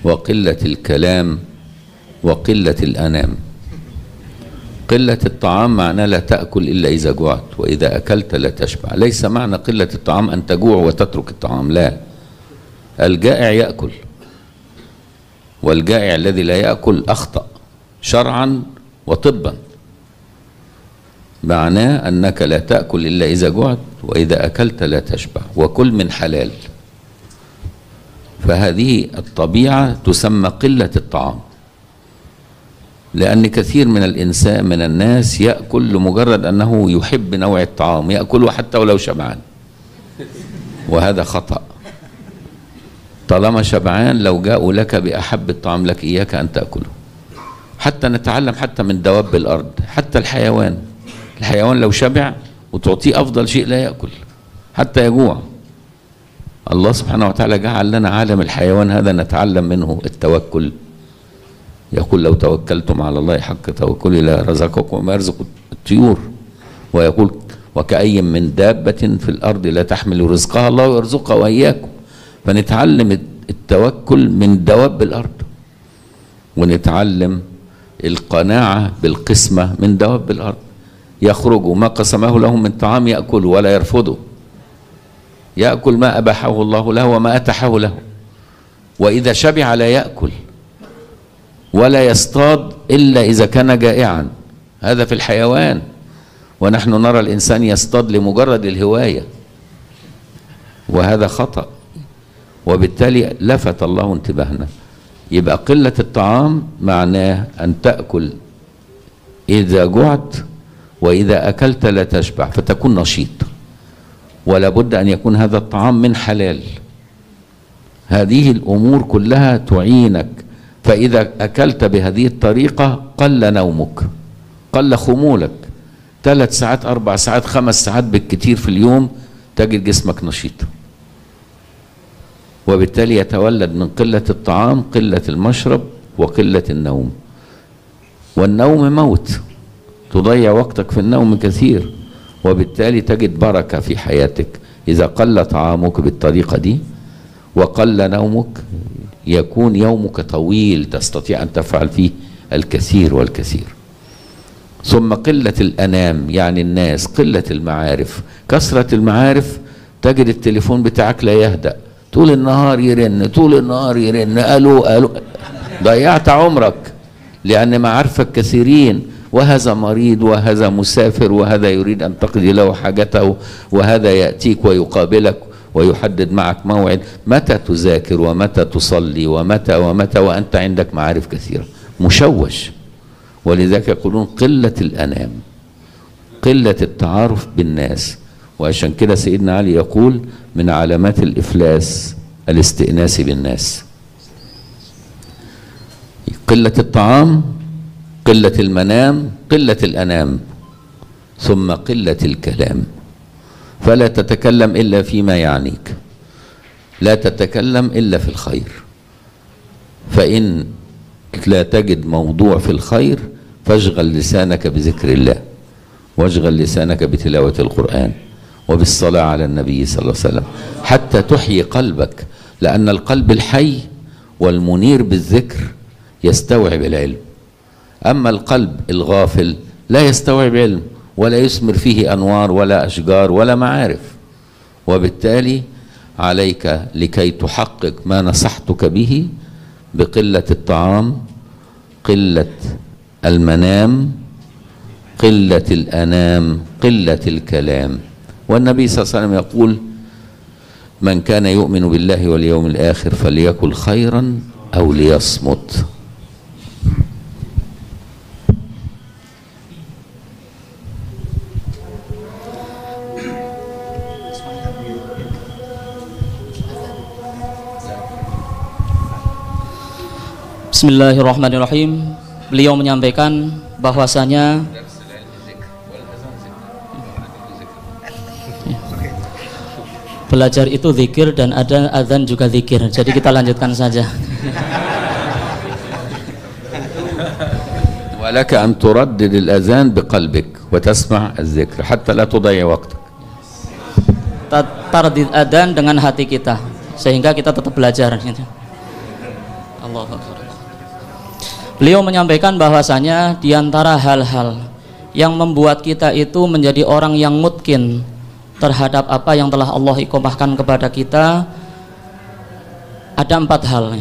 وقلة الكلام وقلة الأنام. قلة الطعام معناه لا تأكل إلا إذا جوعت، وإذا أكلت لا تشبع. ليس معنى قلة الطعام أن تجوع وتترك الطعام، لا، الجائع يأكل، والجائع الذي لا يأكل أخطأ شرعا وطبا. معناه أنك لا تأكل إلا إذا جوعت، وإذا أكلت لا تشبع، وكل من حلال. فهذه الطبيعة تسمى قلة الطعام، لأن كثير من الناس يأكل لمجرد أنه يحب نوع الطعام، يأكله حتى ولو شبعان، وهذا خطأ. طالما شبعان لو جاءوا لك بأحب الطعام لك إياك أن تأكله. حتى نتعلم حتى من دواب الأرض، حتى الحيوان لو شبع وتعطيه أفضل شيء لا يأكل حتى يجوع. الله سبحانه وتعالى جعل لنا عالم الحيوان هذا نتعلم منه التوكل. يقول لو توكلتم على الله حق توكله لرزقكم وما يرزق الطيور، ويقول وكأي من دابة في الأرض لا تحمل رزقها الله يرزقها وإياكم. فنتعلم التوكل من دواب الأرض، ونتعلم القناعة بالقسمة من دواب الأرض. يخرجوا ما قسمه لهم من طعام يأكل ولا يرفضه، يأكل ما أباحه الله له وما أتاحه له، وإذا شبع لا يأكل ولا يصطاد إلا إذا كان جائعا. هذا في الحيوان، ونحن نرى الإنسان يصطاد لمجرد الهواية، وهذا خطأ. وبالتالي لفت الله انتباهنا. يبقى قلة الطعام معناه أن تأكل إذا جعت، وإذا أكلت لا تشبع، فتكون نشيط، ولا بد أن يكون هذا الطعام من حلال. هذه الأمور كلها تعينك. فإذا أكلت بهذه الطريقة قل نومك، قل خمولك، 3 ساعات 4 ساعات 5 ساعات بالكثير في اليوم تجد جسمك نشيط. وبالتالي يتولد من قلة الطعام قلة المشرب وقلة النوم. والنوم موت، تضيع وقتك في النوم كثير، وبالتالي تجد بركة في حياتك. إذا قل طعامك بالطريقة دي وقل نومك يكون يومك طويل، تستطيع أن تفعل فيه الكثير والكثير. ثم قلة الأنام، يعني الناس قلة المعارف، كثرة المعارف، تجد التليفون بتاعك لا يهدأ، طول النهار يرن، طول النهار يرن، ألو ألو، ضيعت عمرك، لأن معارفك كثيرين وهذا مريض وهذا مسافر وهذا يريد أن تقضي له حاجته وهذا يأتيك ويقابلك ويحدد معك موعد، متى تذاكر ومتى تصلي ومتى وأنت عندك معارف كثيرة، مشوش. ولذلك يقولون قلة الأنام، قلة التعارف بالناس. وعشان كده سيدنا علي يقول من علامات الإفلاس الاستئناس بالناس. قلة الطعام، قلة المنام، قلة الأنام، ثم قلة الكلام. فلا تتكلم إلا فيما يعنيك، لا تتكلم إلا في الخير. فإن لا تجد موضوع في الخير فاشغل لسانك بذكر الله، واشغل لسانك بتلاوة القرآن وبالصلاة على النبي صلى الله عليه وسلم حتى تحيي قلبك، لأن القلب الحي والمنير بالذكر يستوعب العلم، أما القلب الغافل لا يستوعب علم ولا يثمر فيه أنوار ولا أشجار ولا معارف. وبالتالي عليك لكي تحقق ما نصحتك به بقلة الطعام، قلة المنام، قلة الأنام، قلة الكلام. والنبي صلى الله عليه وسلم يقول من كان يؤمن بالله واليوم الآخر فليقل خيرا أو ليصمت. Bismillahirrahmanirrahim. Beliau menyampaikan bahwasanya belajar itu zikir dan ada azan juga zikir. Jadi kita lanjutkan saja. ولك أن تردد الأذان بقلبك وتسمع الذكر حتى لا تضيع وقتك. Tardid adzan dengan hati kita sehingga kita tetap belajar. Allahu Akbar. Beliau menyampaikan bahwasanya di antara hal-hal yang membuat kita itu menjadi orang yang mutkin terhadap apa yang telah Allah iqomahkan kepada kita ada 4 hal.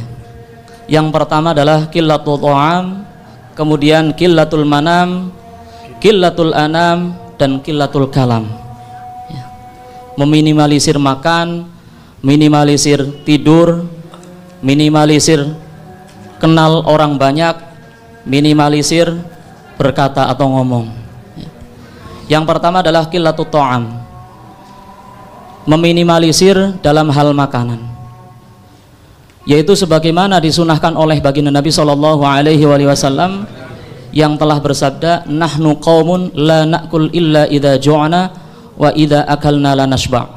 Yang pertama adalah qillatul ta'am, kemudian qillatul manam, qillatul anam, dan qillatul kalam. Meminimalisir makan, minimalisir tidur, minimalisir kenal orang banyak, minimalisir berkata atau ngomong. Yang pertama adalah qillatul ta'am, meminimalisir dalam hal makanan, yaitu sebagaimana disunahkan oleh baginda Nabi Shallallahu Alaihi Wasallam yang telah bersabda, nahnu qaumun la na'kul illa idza ju'na wa idza akalna la nashba'.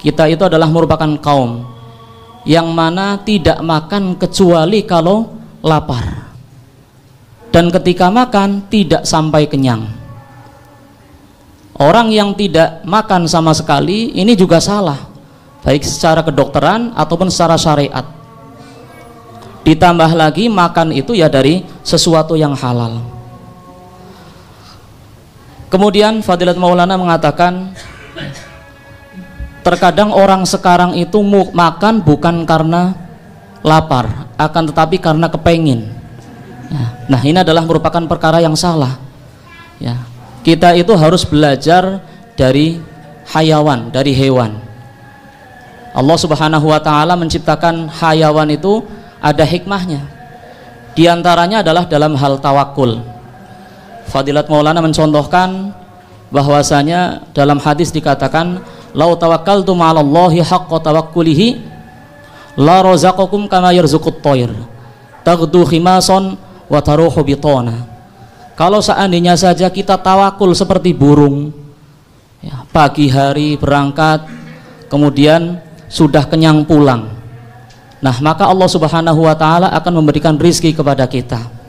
Kita itu adalah merupakan kaum yang mana tidak makan kecuali kalau lapar, dan ketika makan tidak sampai kenyang. Orang yang tidak makan sama sekali ini juga salah, baik secara kedokteran ataupun secara syariat. Ditambah lagi makan itu ya dari sesuatu yang halal. Kemudian Fadilat Maulana mengatakan terkadang orang sekarang itu makan bukan karena lapar, akan tetapi karena kepengin. Nah, ini adalah merupakan perkara yang salah. Ya, kita itu harus belajar dari hayawan, dari hewan. Allah Subhanahu wa Ta'ala menciptakan hayawan itu ada hikmahnya. Di antaranya adalah dalam hal tawakul. Fadilat Maulana mencontohkan bahwasanya dalam hadis dikatakan, lau tawakkaltum 'alallahi haqqa tawakkulihi la razaqakum kama yarzuqut thair taghdu khimason wa taruhu bitona. Kalau seandainya saja kita tawakul seperti burung, ya, pagi hari berangkat kemudian sudah kenyang pulang, nah maka Allah Subhanahu wa Ta'ala akan memberikan rizki kepada kita.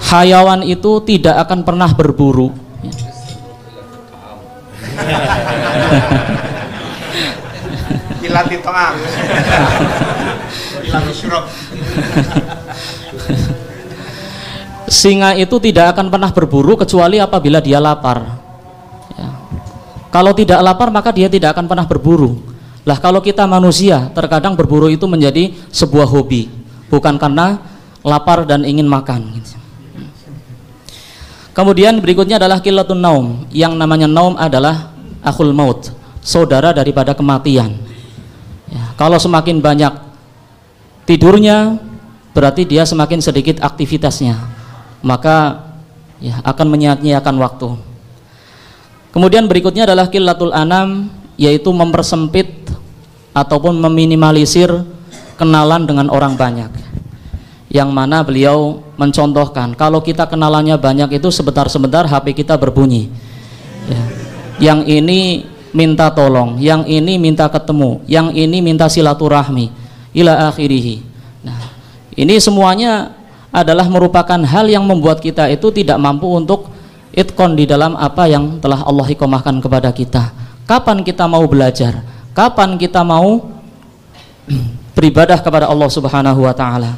Hayawan itu tidak akan pernah berburu. Kilati to'am. Singa itu tidak akan pernah berburu kecuali apabila dia lapar. Ya. Kalau tidak lapar maka dia tidak akan pernah berburu. Lah kalau kita manusia terkadang berburu itu menjadi sebuah hobi, bukan karena lapar dan ingin makan. Kemudian berikutnya adalah qilatun naum. Yang namanya naum adalah akhul maut, saudara daripada kematian. Ya, kalau semakin banyak tidurnya, berarti dia semakin sedikit aktivitasnya, maka ya akan menyia-nyiakan waktu. Kemudian berikutnya adalah qillatul anam, yaitu mempersempit ataupun meminimalisir kenalan dengan orang banyak. Yang mana beliau mencontohkan, kalau kita kenalannya banyak itu sebentar-sebentar HP kita berbunyi ya. Yang ini minta tolong, yang ini minta ketemu, yang ini minta silaturahmi ila akhirih. Nah, ini semuanya adalah merupakan hal yang membuat kita itu tidak mampu untuk itqon di dalam apa yang telah Allah iqomahkan kepada kita. Kapan kita mau belajar? Kapan kita mau beribadah kepada Allah Subhanahu wa taala?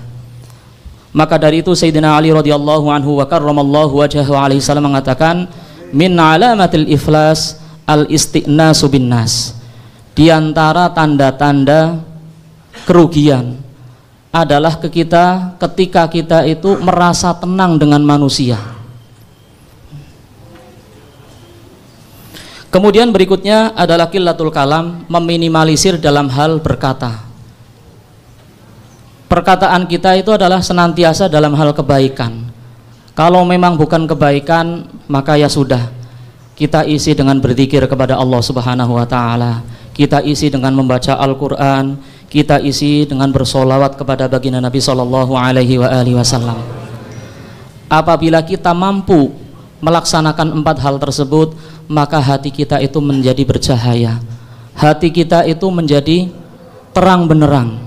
Maka dari itu Sayyidina Ali radhiyallahu anhu wa karramallahu wajhahu alaihi salam mengatakan, min alamatil iflas al isti'nasu bin nas. Di antara tanda-tanda kerugian adalah ketika kita itu merasa tenang dengan manusia. Kemudian berikutnya adalah qillatul kalam, meminimalisir dalam hal berkata. Perkataan kita itu adalah senantiasa dalam hal kebaikan. Kalau memang bukan kebaikan, maka ya sudah, kita isi dengan berzikir kepada Allah Subhanahu wa taala, kita isi dengan membaca Al-Qur'an, kita isi dengan bersolawat kepada baginda Nabi sallallahu alaihi wasallam. Apabila kita mampu melaksanakan 4 hal tersebut, maka hati kita itu menjadi bercahaya, hati kita itu menjadi terang benderang.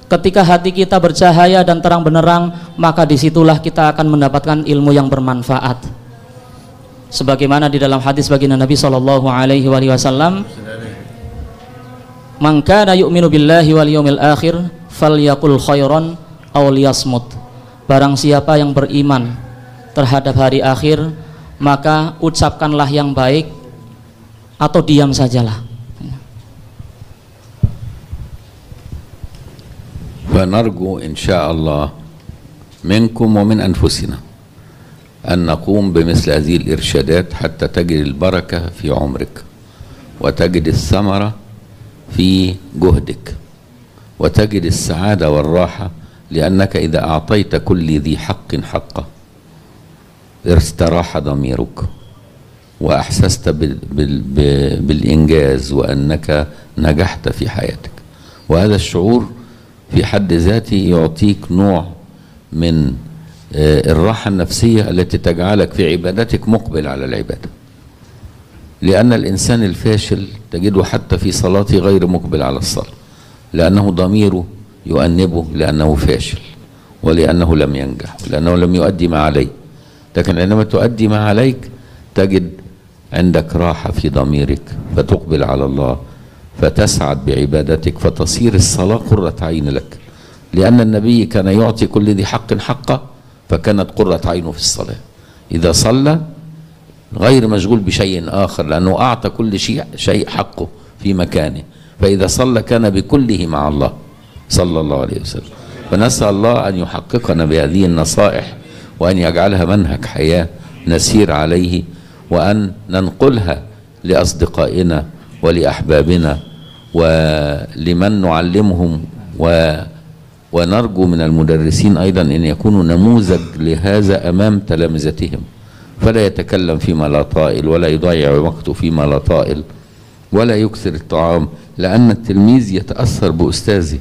Ketika hati kita bercahaya dan terang benderang, maka disitulah kita akan mendapatkan ilmu yang bermanfaat. Sebagaimana di dalam hadis baginda Nabi sallallahu alaihi wasallam, "Man kana yu'minu billahi wal yawmil akhir falyaqul khairan aw liyasmut." Barang siapa yang beriman terhadap hari akhir, maka ucapkanlah yang baik atau diam sajalah. فنرجو إن شاء الله منكم ومن أنفسنا أن نقوم بمثل هذه الإرشادات حتى تجد البركة في عمرك وتجد الثمرة في جهدك وتجد السعادة والراحة، لأنك إذا أعطيت كل ذي حق حقه استراح ضميرك وأحسست بالإنجاز وأنك نجحت في حياتك، وهذا الشعور في حد ذاته يعطيك نوع من الراحة النفسية التي تجعلك في عبادتك مقبل على العبادة. لأن الإنسان الفاشل تجده حتى في صلاته غير مقبل على الصلاة، لأنه ضميره يؤنبه لأنه فاشل ولأنه لم ينجح ولأنه لم يؤدي ما عليه. لكن عندما تؤدي ما عليك تجد عندك راحة في ضميرك فتقبل على الله، فتسعد بعبادتك، فتصير الصلاة قرة عين لك، لأن النبي كان يعطي كل ذي حق حقه، فكانت قرة عينه في الصلاة. إذا صلى غير مشغول بشيء آخر، لأنه أعطى كل شيء حقه في مكانه، فإذا صلى كان بكله مع الله صلى الله عليه وسلم. فنسأل الله أن يحققنا بهذه النصائح وأن يجعلها منهج حياة نسير عليه، وأن ننقلها لأصدقائنا ولأحبابنا ولمن نعلمهم، ونرجو من المدرسين أيضا أن يكونوا نموذج لهذا أمام تلامذتهم، فلا يتكلم فيما لا طائل ولا يضيع وقته فيما لا طائل ولا يكثر الطعام، لأن التلميذ يتأثر بأستاذه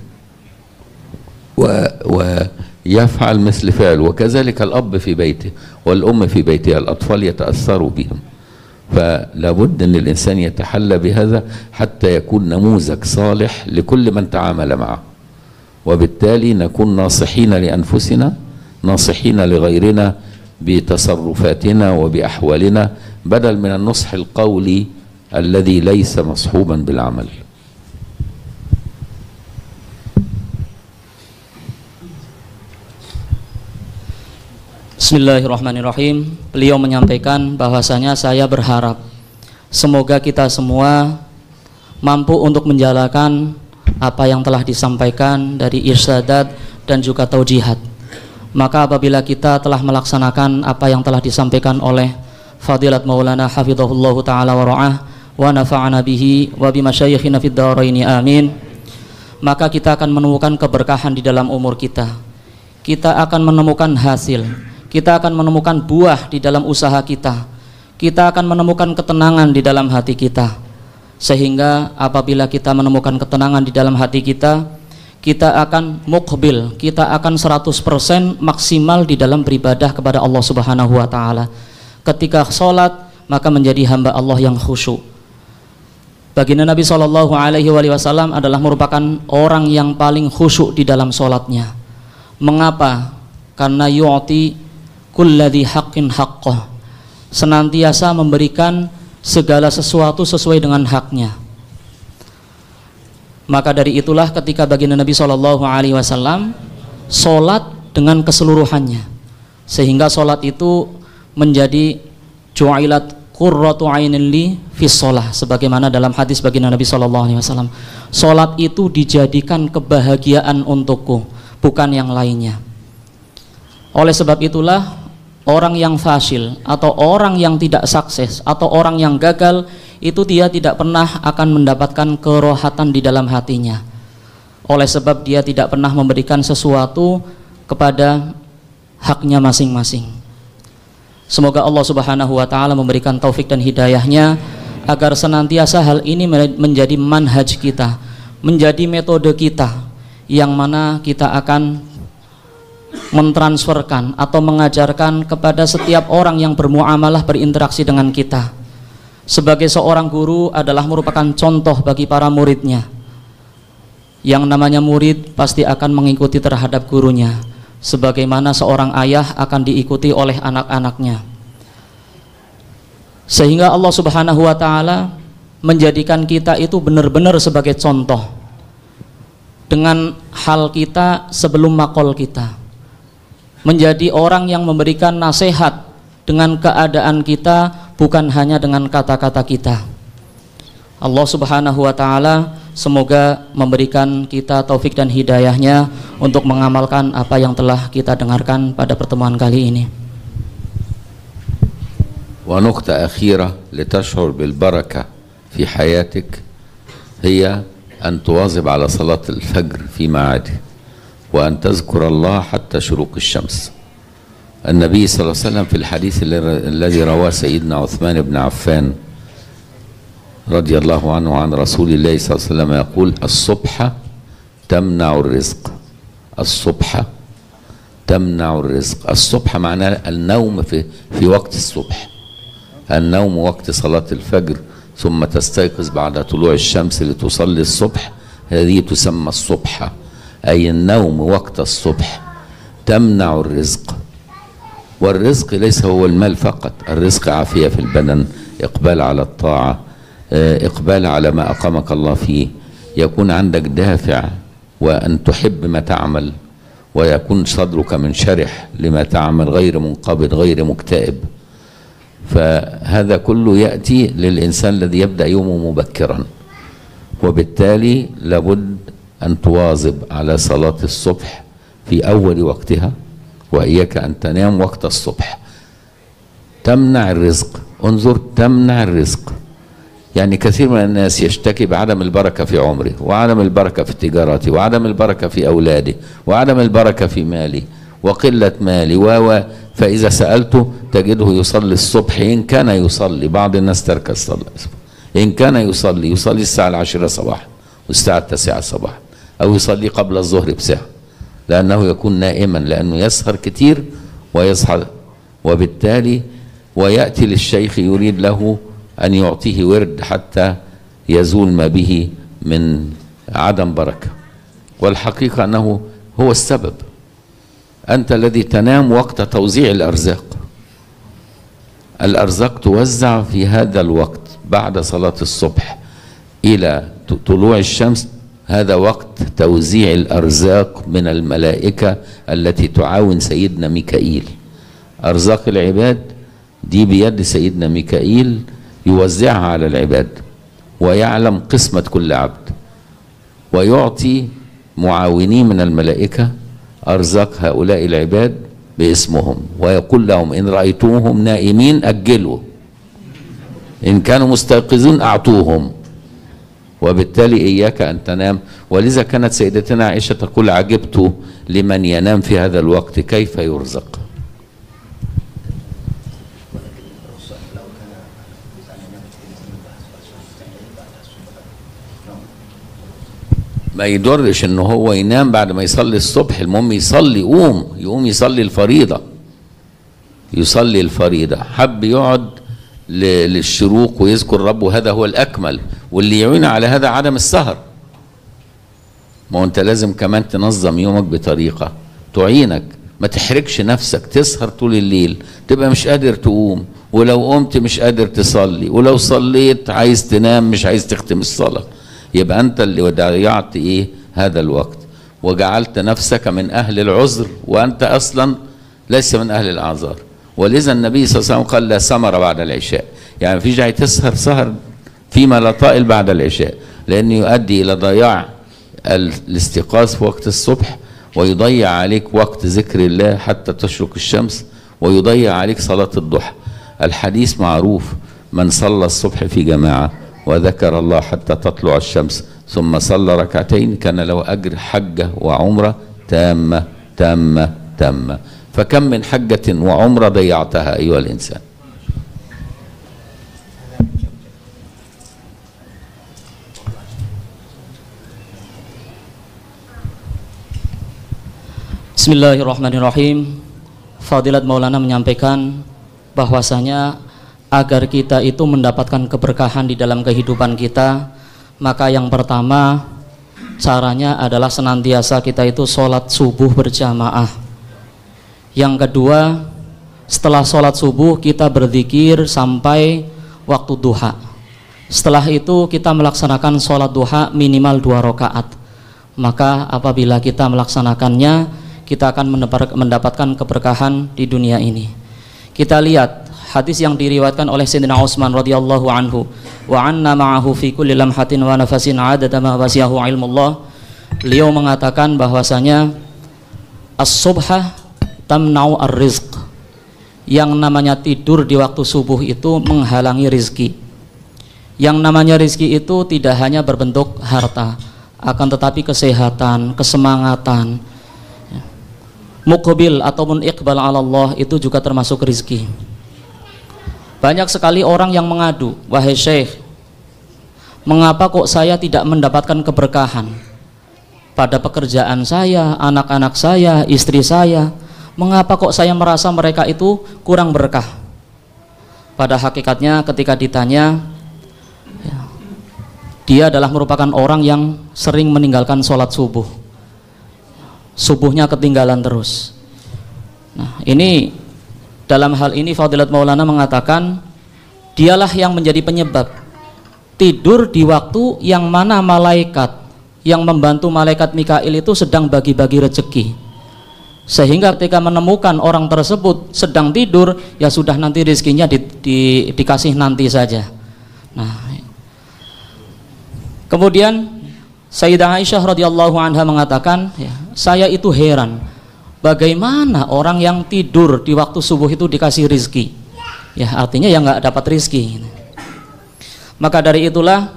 ويفعل مثل فعل، وكذلك الأب في بيته والأم في بيتها، الأطفال يتأثروا بهم. فلا بد أن الإنسان يتحلى بهذا حتى يكون نموذج صالح لكل من تعامل معه، وبالتالي نكون ناصحين لأنفسنا ناصحين لغيرنا بتصرفاتنا وبأحوالنا، بدل من النصح القولي الذي ليس مصحوبا بالعمل. Bismillahirrahmanirrahim. Beliau menyampaikan bahwasanya saya berharap semoga kita semua mampu untuk menjalankan apa yang telah disampaikan dari irsyadat dan juga taujihat. Maka apabila kita telah melaksanakan apa yang telah disampaikan oleh Fadilat Maulana hafizahullahu ta'ala wa ra'ah wa nafa'ana bihi wa bimasyayikhina fid dharaini amin, maka kita akan menemukan keberkahan di dalam umur kita. Kita akan menemukan hasil, kita akan menemukan buah di dalam usaha kita, kita akan menemukan ketenangan di dalam hati kita. Sehingga apabila kita menemukan ketenangan di dalam hati kita, kita akan muqbil, kita akan 100% maksimal di dalam beribadah kepada Allah Subhanahu wa ta'ala. Ketika sholat, maka menjadi hamba Allah yang khusyuk. Baginda Nabi SAW adalah merupakan orang yang paling khusyuk di dalam sholatnya. Mengapa? Karena yu'ti kulladhi haqqin haqqah, senantiasa memberikan segala sesuatu sesuai dengan haknya. Maka dari itulah ketika baginda Nabi SAW sholat dengan keseluruhannya, sehingga sholat itu menjadi ju'ilat qurratu ainin li fis shalah, sebagaimana dalam hadis baginda Nabi SAW, salat itu dijadikan kebahagiaan untukku, bukan yang lainnya. Oleh sebab itulah orang yang fasil atau orang yang tidak sukses atau orang yang gagal itu dia tidak pernah akan mendapatkan kerohatan di dalam hatinya, oleh sebab dia tidak pernah memberikan sesuatu kepada haknya masing-masing. Semoga Allah Subhanahu wa ta'ala memberikan taufik dan hidayahnya agar senantiasa hal ini menjadi manhaj kita, menjadi metode kita, yang mana kita akan mentransferkan atau mengajarkan kepada setiap orang yang bermuamalah, berinteraksi dengan kita. Sebagai seorang guru adalah merupakan contoh bagi para muridnya. Yang namanya murid pasti akan mengikuti terhadap gurunya, sebagaimana seorang ayah akan diikuti oleh anak-anaknya. Sehingga Allah Subhanahu wa ta'ala menjadikan kita itu benar-benar sebagai contoh dengan hal kita sebelum makol kita, menjadi orang yang memberikan nasihat dengan keadaan kita, bukan hanya dengan kata-kata kita. Allah Subhanahu wa ta'ala semoga memberikan kita taufik dan hidayahnya untuk mengamalkan apa yang telah kita dengarkan pada pertemuan kali ini. ونقطة أخيرة لتشعر بالبركة في حياتك هي أن تواظب على صلاة الفجر في ميعاده، وأن تذكر الله حتى شروق الشمس. النبي صلى الله عليه وسلم في الحديث الذي رواه سيدنا عثمان بن عفان رضي الله عنه عن رسول الله صلى الله عليه وسلم يقول: الصبح تمنع الرزق. الصبح تمنع الرزق. الصبح معناه النوم في وقت الصبح، النوم وقت صلاة الفجر، ثم تستيقظ بعد طلوع الشمس لتصلي الصبح، هذه تسمى الصبح، أي النوم وقت الصبح تمنع الرزق. والرزق ليس هو المال فقط، الرزق عافية في البدن، إقبال على الطاعة، إقبال على ما أقامك الله فيه، يكون عندك دافع وأن تحب ما تعمل، ويكون صدرك منشرح لما تعمل، غير منقبض غير مكتئب. فهذا كله يأتي للإنسان الذي يبدأ يومه مبكرا، وبالتالي لابد أن تواظب على صلاة الصبح في أول وقتها، وإياك أن تنام وقت الصبح. تمنع الرزق. انظر، تمنع الرزق، يعني كثير من الناس يشتكي بعدم البركة في عمره، وعدم البركة في تجارته، وعدم البركة في أولاده، وعدم البركة في ماله، وقلة مالي فإذا سألته تجده يصلي الصبح إن كان يصلي. بعض الناس ترك الصلاة، إن كان يصلي الساعة 10 صباحا والساعة 9 صباحا، أو يصلي قبل الظهر بساعة، لأنه يكون نائما، لأنه يسهر كتير ويصحى، وبالتالي ويأتي للشيخ يريد له أن يعطيه ورد حتى يزول ما به من عدم بركة، والحقيقة أنه هو السبب. أنت الذي تنام وقت توزيع الأرزاق. الأرزاق توزع في هذا الوقت بعد صلاة الصبح إلى طلوع الشمس، هذا وقت توزيع الأرزاق من الملائكة التي تعاون سيدنا ميكائيل. أرزاق العباد دي بيد سيدنا ميكائيل، يوزعها على العباد، ويعلم قسمة كل عبد، ويعطي معاونين من الملائكة أرزاق هؤلاء العباد باسمهم، ويقول لهم إن رأيتموهم نائمين أجلوا، إن كانوا مستيقظين أعطوهم، وبالتالي إياك أن تنام. ولذا كانت سيدتنا عائشة تقول عجبت لمن ينام في هذا الوقت كيف يرزق. ما يضرش ان هو ينام بعد ما يصلي الصبح، المهم يصلي، يقوم يصلي الفريضة، يصلي الفريضة. حب يقعد للشروق ويذكر ربه، هذا هو الأكمل، واللي يعين على هذا عدم السهر. ما هو انت لازم كمان تنظم يومك بطريقة تعينك، ما تحركش نفسك تسهر طول الليل تبقى مش قادر تقوم، ولو قمت مش قادر تصلي، ولو صليت عايز تنام مش عايز تختم الصلاة. يبقى انت اللي ضيعت ايه هذا الوقت، وجعلت نفسك من اهل العذر وانت اصلا ليس من اهل الاعذار. ولذا النبي صلى الله عليه وسلم قال لا سمر بعد العشاء، يعني مفيش داعي تسهر سهر فيما لا طائل بعد العشاء، لانه يؤدي الى ضياع الاستيقاظ في وقت الصبح، ويضيع عليك وقت ذكر الله حتى تشرق الشمس، ويضيع عليك صلاة الضحى. الحديث معروف، من صلى الصبح في جماعة وذكر الله حتى تطلع الشمس ثم صلى ركعتين كان له أجر حجة وعمرة تامة تامة تامة. فكم من حجة وعمرة ضيعتها أيها الإنسان. Bismillahirrahmanirrahim. Fadilat Maulana menyampaikan bahwasanya agar kita itu mendapatkan keberkahan di dalam kehidupan kita, maka yang pertama caranya adalah senantiasa kita itu sholat subuh berjamaah. Yang kedua, setelah sholat subuh kita berzikir sampai waktu duha. Setelah itu kita melaksanakan sholat duha minimal 2 rakaat. Maka apabila kita melaksanakannya, kita akan mendapatkan keberkahan di dunia ini. Kita lihat hadis yang diriwayatkan oleh Sayyidina Utsman radhiyallahu anhu, wa anna ma'ahu fi kulli lamhatin wa nafasin 'adada ma wasi'ahu ilmullah. Beliau mengatakan bahwasanya as-subha tamna'u ar-rizq. Yang namanya tidur di waktu subuh itu menghalangi rizki. Yang namanya rizki itu tidak hanya berbentuk harta, akan tetapi kesehatan, kesemangatan, muqbil ataupun iqbal ala Allah itu juga termasuk rizki. Banyak sekali orang yang mengadu, wahai syekh, mengapa kok saya tidak mendapatkan keberkahan pada pekerjaan saya, anak-anak saya, istri saya, mengapa kok saya merasa mereka itu kurang berkah. Pada hakikatnya ketika ditanya, dia adalah merupakan orang yang sering meninggalkan sholat subuh, subuhnya ketinggalan terus. Nah, ini dalam hal ini Fadilat Maulana mengatakan dialah yang menjadi penyebab tidur di waktu yang mana malaikat yang membantu malaikat Mikail itu sedang bagi-bagi rezeki, sehingga ketika menemukan orang tersebut sedang tidur, ya sudah nanti rezekinya dikasih nanti saja. Nah, kemudian Sayyidah Aisyah radhiyallahu anha mengatakan, ya, saya itu heran bagaimana orang yang tidur di waktu subuh itu dikasih rizki, ya artinya ya nggak dapat rizki. Maka dari itulah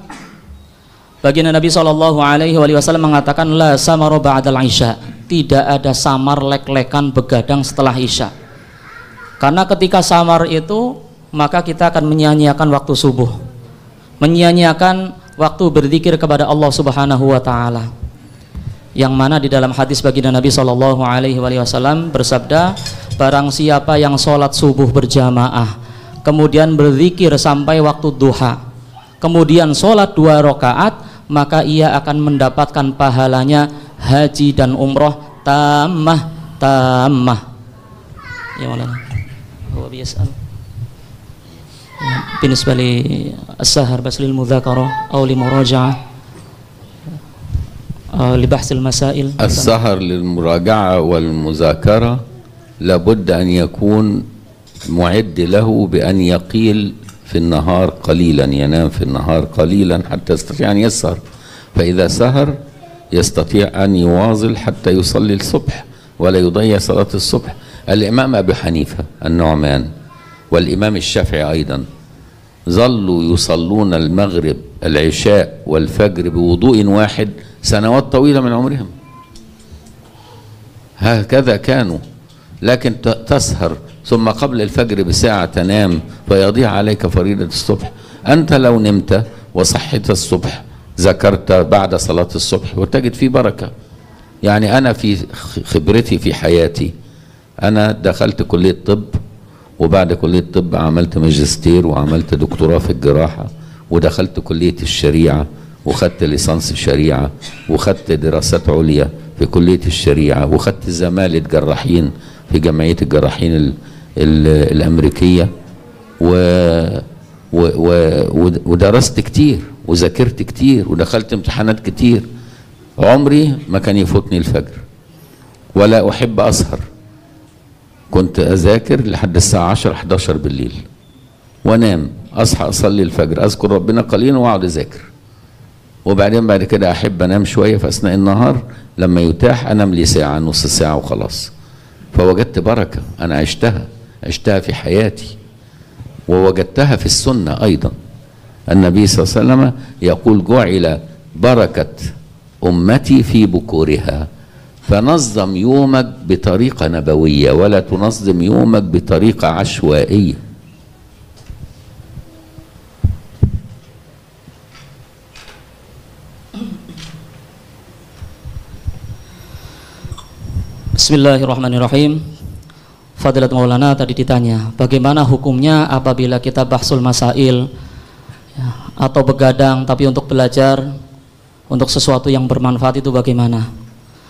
baginda Nabi SAW mengatakan la samara ba'dal isya, tidak ada samar lek-lekan begadang setelah isya. Karena ketika samar itu maka kita akan menyia-nyiakan waktu subuh, menyia-nyiakan waktu berzikir kepada Allah Subhanahu wa taala. Yang mana di dalam hadis baginda Nabi SAW bersabda, barang siapa yang sholat subuh berjamaah kemudian berzikir sampai waktu duha, kemudian sholat 2 rakaat, maka ia akan mendapatkan pahalanya haji dan umroh tammah. Ya Maulana, huwa biyas'al binisbah li as-sahar bas lil mudzakarah aw li muraja'ah لبحث المسائل. السهر للمراجعة والمذاكرة لابد أن يكون معد له بأن يقيل في النهار قليلا، ينام في النهار قليلا حتى يستطيع أن يسهر، فإذا سهر يستطيع أن يواصل حتى يصلي الصبح ولا يضيع صلاة الصبح. الإمام أبي حنيفة النعمان والإمام الشافعي أيضا ظلوا يصلون المغرب العشاء والفجر بوضوء واحد سنوات طويلة من عمرهم، هكذا كانوا. لكن تسهر ثم قبل الفجر بساعة تنام فيضيع عليك فريضة الصبح. أنت لو نمت وصحيت الصبح ذكرت بعد صلاة الصبح وتجد فيه بركة. يعني أنا في خبرتي في حياتي، أنا دخلت كلية طب، وبعد كلية طب عملت ماجستير وعملت دكتوراه في الجراحة، ودخلت كلية الشريعة وخدت ليسانس شريعة، وخدت دراسات عليا في كلية الشريعة، وخدت زمالة جراحين في جمعية الجراحين الأمريكية، ودرست كتير وذاكرت كتير ودخلت امتحانات كتير. عمري ما كان يفوتني الفجر، ولا أحب أسهر. كنت أذاكر لحد الساعة 10-11 بالليل وأنام، أصحى أصلي الفجر، أذكر ربنا قليلا وأقعد أذاكر، وبعدين بعد كده أحب أنام شوية في أثناء النهار، لما يتاح أنام لي ساعة نص ساعة وخلاص. فوجدت بركة أنا عشتها في حياتي، ووجدتها في السنة أيضا. النبي صلى الله عليه وسلم يقول: جعل بركة أمتي في بكورها. فنظم يومك بطريقة نبوية، ولا تنظم يومك بطريقة عشوائية. Bismillahirrahmanirrahim. Fadilat Maulana tadi ditanya, bagaimana hukumnya apabila kita bahsul masail ya, atau begadang tapi untuk belajar, untuk sesuatu yang bermanfaat itu bagaimana?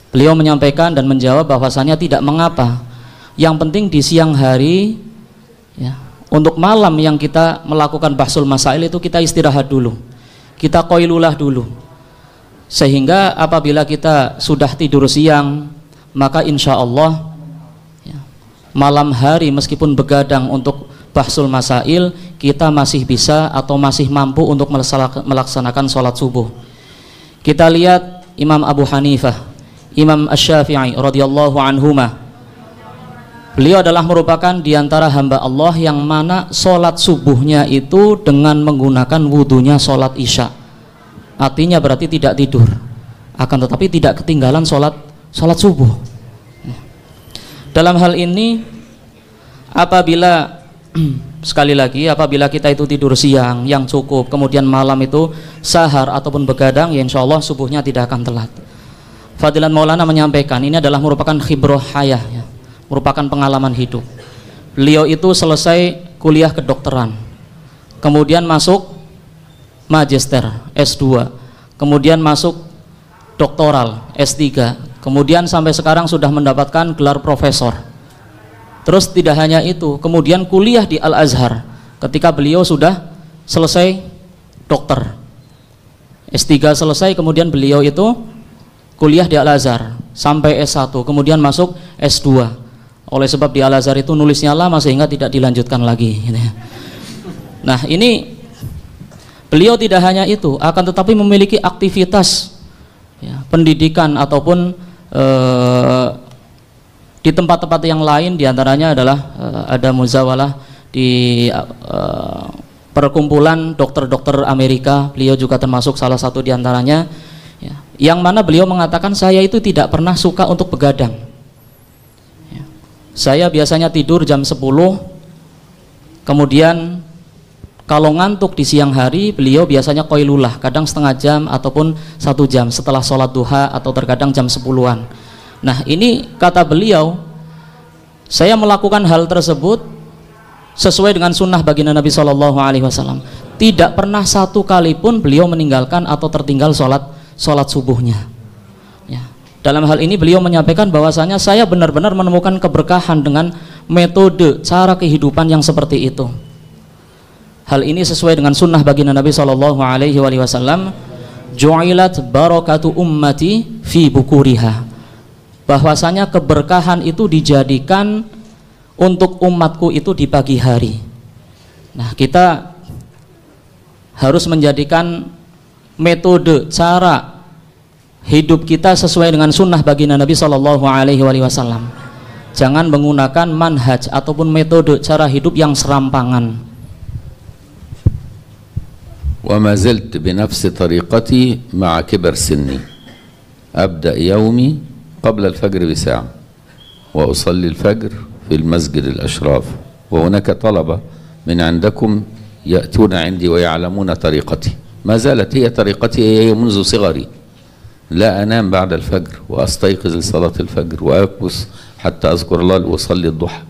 Beliau menyampaikan dan menjawab bahwasanya tidak mengapa. Yang penting di siang hari ya, untuk malam yang kita melakukan bahsul masail itu kita istirahat dulu, kita qailulah dulu, sehingga apabila kita sudah tidur siang, maka insya Allah ya, malam hari meskipun begadang untuk bahsul masail, kita masih bisa atau masih mampu untuk melaksanakan sholat subuh. Kita lihat Imam Abu Hanifah, Imam Asy-Syafi'i radhiyallahu anhuma, beliau adalah merupakan diantara hamba Allah yang mana sholat subuhnya itu dengan menggunakan wudhunya sholat isya. Artinya berarti tidak tidur, akan tetapi tidak ketinggalan sholat subuh. Dalam hal ini apabila sekali lagi apabila kita itu tidur siang yang cukup, kemudian malam itu sahar ataupun begadang, ya insya Allah subuhnya tidak akan telat. Fadilat Maulana menyampaikan ini adalah merupakan khibrah hayah ya, merupakan pengalaman hidup. Beliau itu selesai kuliah kedokteran, kemudian masuk magister S2, kemudian masuk doktoral S3, kemudian sampai sekarang sudah mendapatkan gelar profesor. Terus tidak hanya itu, kemudian kuliah di Al-Azhar ketika beliau sudah selesai dokter S3 selesai, kemudian beliau itu kuliah di Al-Azhar sampai S1, kemudian masuk S2. Oleh sebab di Al-Azhar itu nulisnya lama sehingga tidak dilanjutkan lagi gitu ya. Nah ini beliau tidak hanya itu, akan tetapi memiliki aktivitas ya, pendidikan ataupun di tempat-tempat yang lain, diantaranya adalah ada muzawalah di perkumpulan dokter-dokter Amerika. Beliau juga termasuk salah satu diantaranya ya, yang mana beliau mengatakan, saya itu tidak pernah suka untuk begadang ya. Saya biasanya tidur jam 10, kemudian kalau ngantuk di siang hari beliau biasanya qailulah, kadang setengah jam ataupun 1 jam setelah sholat duha, atau terkadang jam 10-an. Nah ini kata beliau, saya melakukan hal tersebut sesuai dengan sunnah baginda Nabi SAW. Tidak pernah satu kali pun beliau meninggalkan atau tertinggal sholat subuhnya ya. Dalam hal ini beliau menyampaikan bahwasanya saya benar-benar menemukan keberkahan dengan metode cara kehidupan yang seperti itu. Hal ini sesuai dengan sunnah baginda Nabi SAW. Ju'ilat barakatu ummati fi bukuriha, bahwasanya keberkahan itu dijadikan untuk umatku itu di pagi hari. Nah kita harus menjadikan metode cara hidup kita sesuai dengan sunnah baginda Nabi Shallallahu Alaihi Wasallam. Jangan menggunakan manhaj ataupun metode cara hidup yang serampangan. وما زلت بنفس طريقتي مع كبر سني. أبدأ يومي قبل الفجر بساعة وأصلي الفجر في المسجد الأشراف، وهناك طلبة من عندكم يأتون عندي ويعلمون طريقتي، ما زالت هي طريقتي هي منذ صغري. لا أنام بعد الفجر وأستيقظ لصلاة الفجر وأكبس حتى أذكر الله وأصلي الضحى،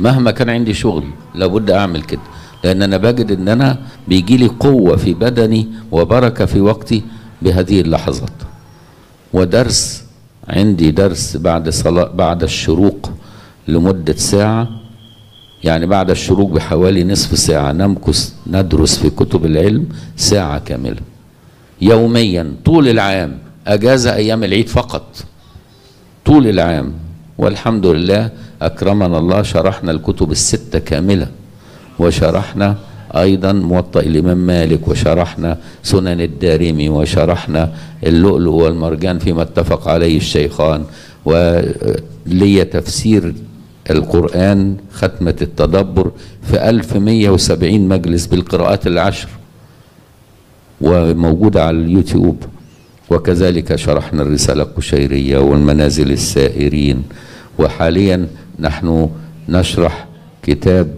مهما كان عندي شغل لابد أعمل كده، لأن أنا بجد إن أنا بيجيلي قوة في بدني وبركة في وقتي بهذه اللحظات. ودرس عندي درس بعد صلاة بعد الشروق لمدة ساعة، يعني بعد الشروق بحوالي نصف ساعة نمكث ندرس في كتب العلم ساعة كاملة يوميا طول العام، أجازة أيام العيد فقط طول العام. والحمد لله أكرمنا الله، شرحنا الكتب الستة كاملة، وشرحنا أيضا موطأ الإمام مالك، وشرحنا سنن الدارمي، وشرحنا اللؤلؤ والمرجان فيما اتفق عليه الشيخان، ولي تفسير القرآن ختمة التدبر في 1170 مجلس بالقراءات العشر وموجودة على اليوتيوب. وكذلك شرحنا الرسالة القشيرية والمنازل السائرين، وحاليا نحن نشرح كتاب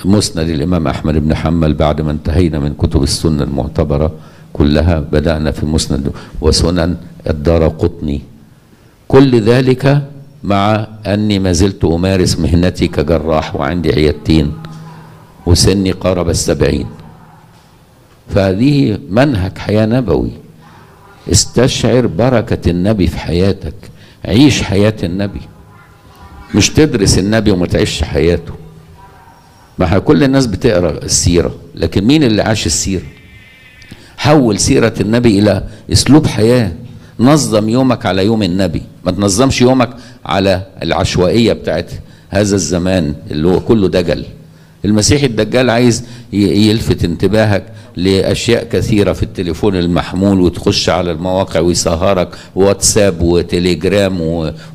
مسند الإمام أحمد بن حنبل بعد ما انتهينا من كتب السنة المعتبرة كلها. بدأنا في مسند وسنن الدارقطني. كل ذلك مع أني ما زلت أمارس مهنتي كجراح وعندي عيادتين وسني قارب 70. فهذه منهج حياة نبوي. استشعر بركة النبي في حياتك، عيش حياة النبي، مش تدرس النبي وما تعيش حياته. ما كل الناس بتقرأ السيرة، لكن مين اللي عاش السيرة؟ حول سيرة النبي إلى أسلوب حياة. نظم يومك على يوم النبي، ما تنظمش يومك على العشوائية بتاعت هذا الزمان اللي هو كله دجل. المسيح الدجال عايز يلفت انتباهك لأشياء كثيرة في التليفون المحمول، وتخش على المواقع ويسهرك، واتساب وتليجرام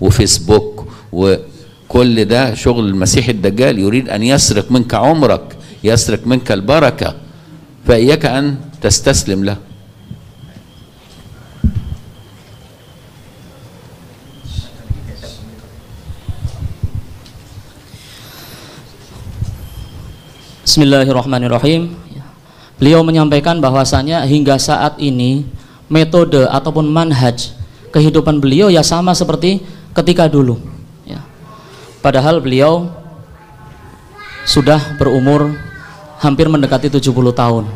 وفيسبوك، وكل ده شغل المسيح الدجال. يريد أن يسرق منك عمرك، يسرق منك البركة، فإياك أن تستسلم له. Bismillahirrahmanirrahim. Beliau menyampaikan bahwasanya hingga saat ini metode ataupun manhaj kehidupan beliau ya sama seperti ketika dulu ya. Padahal beliau sudah berumur hampir mendekati 70 tahun,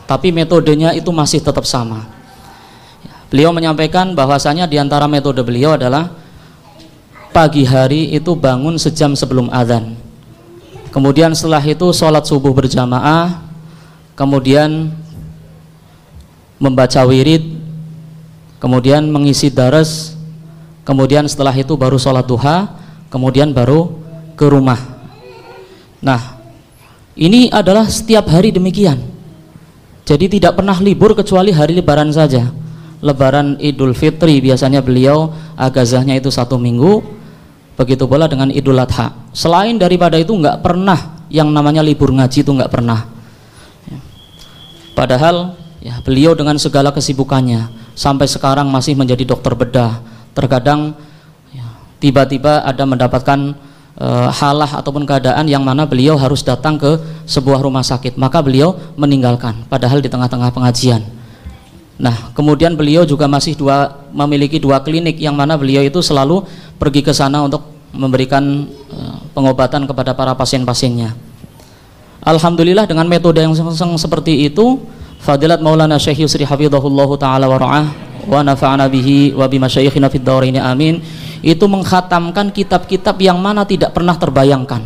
tapi metodenya itu masih tetap sama. Beliau menyampaikan bahwasanya diantara metode beliau adalah pagi hari itu bangun sejam sebelum azan, kemudian setelah itu sholat subuh berjamaah, kemudian membaca wirid, kemudian mengisi daras, kemudian setelah itu baru sholat duha, kemudian baru ke rumah. Nah, ini adalah setiap hari demikian. Jadi tidak pernah libur kecuali hari lebaran saja. Lebaran Idul Fitri biasanya beliau agazahnya itu 1 minggu. Begitu pula dengan Idul Adha. Selain daripada itu nggak pernah yang namanya libur ngaji, itu nggak pernah. Padahal ya, beliau dengan segala kesibukannya sampai sekarang masih menjadi dokter bedah. Terkadang ya, tiba-tiba ada mendapatkan halah ataupun keadaan yang mana beliau harus datang ke sebuah rumah sakit, maka beliau meninggalkan padahal di tengah-tengah pengajian. Nah, kemudian beliau juga masih memiliki 2 klinik yang mana beliau itu selalu pergi ke sana untuk memberikan pengobatan kepada para pasien-pasiennya. Alhamdulillah dengan metode yang seperti itu, Fadilat Maulana Syekh Yusri Hafidhahullahu Ta'ala wa ra'ah wa nafa'ana bihi wa bimasyayikhina fid dharaini amin, itu mengkhatamkan kitab-kitab yang mana tidak pernah terbayangkan.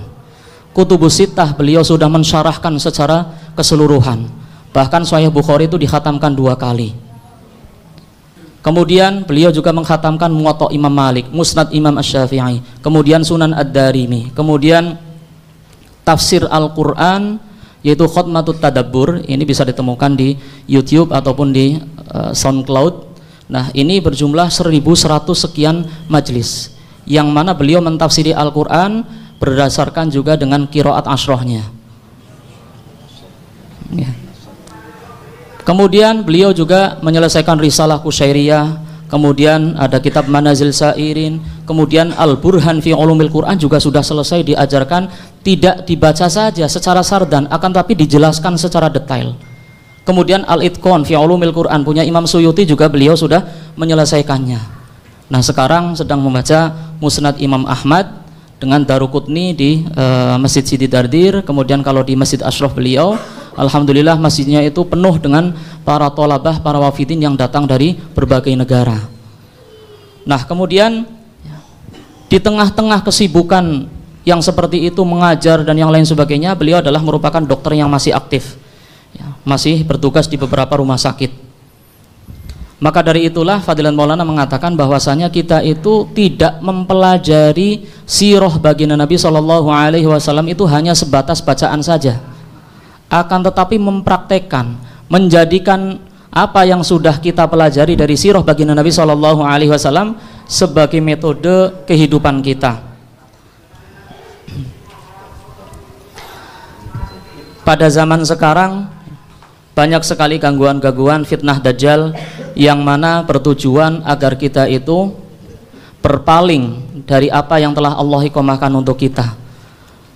Kutubus Sittah beliau sudah mensyarahkan secara keseluruhan. Bahkan Sahih Bukhari itu dikhatamkan 2 kali. Kemudian beliau juga mengkhatamkan Muwatta Imam Malik, Musnad Imam Asy-Syafi'i, kemudian Sunan Ad-Darimi, kemudian tafsir Al-Quran yaitu Khotmatut Tadabbur. Ini bisa ditemukan di YouTube ataupun di SoundCloud. Nah, ini berjumlah 1100 sekian majelis, yang mana beliau mentafsiri Al-Quran berdasarkan juga dengan qiraat asrohnya. Ya. Kemudian beliau juga menyelesaikan Risalah Kusyairiyah, kemudian ada kitab Manazil Sairin, kemudian Al-Burhan fi Ulumil Quran juga sudah selesai diajarkan, tidak dibaca saja secara sardan, akan tapi dijelaskan secara detail. Kemudian Al-Itqan fi Ulumil Quran punya Imam Suyuti juga beliau sudah menyelesaikannya. Nah, sekarang sedang membaca Musnad Imam Ahmad dengan Daruqutni di Masjid Sidi Dardir. Kemudian kalau di Masjid Ashraf beliau, alhamdulillah masjidnya itu penuh dengan para tolabah, para wafidin yang datang dari berbagai negara. Nah, kemudian di tengah-tengah kesibukan yang seperti itu, mengajar dan yang lain sebagainya, beliau adalah merupakan dokter yang masih aktif, ya, masih bertugas di beberapa rumah sakit. Maka dari itulah Fadilat Maulana mengatakan bahwasanya kita itu tidak mempelajari sirah baginda Nabi SAW itu hanya sebatas bacaan saja, akan tetapi mempraktekkan, menjadikan apa yang sudah kita pelajari dari sirah baginda Nabi SAW sebagai metode kehidupan kita. Pada zaman sekarang banyak sekali gangguan-gangguan fitnah dajjal yang mana bertujuan agar kita itu berpaling dari apa yang telah Allah iqamahkan untuk kita.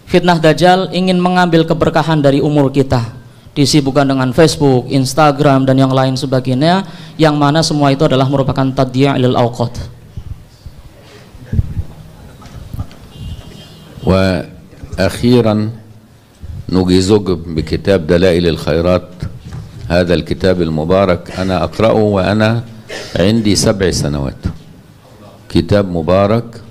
Fitnah dajjal ingin mengambil keberkahan dari umur kita, disibukkan dengan Facebook, Instagram dan yang lain sebagainya, yang mana semua itu adalah merupakan tadyi'a lil awqat. Wa akhiran nugizug bikitab Dalailil Khairat. هذا الكتاب المبارك أنا أقرأه وأنا عندي 7 سنوات. كتاب مبارك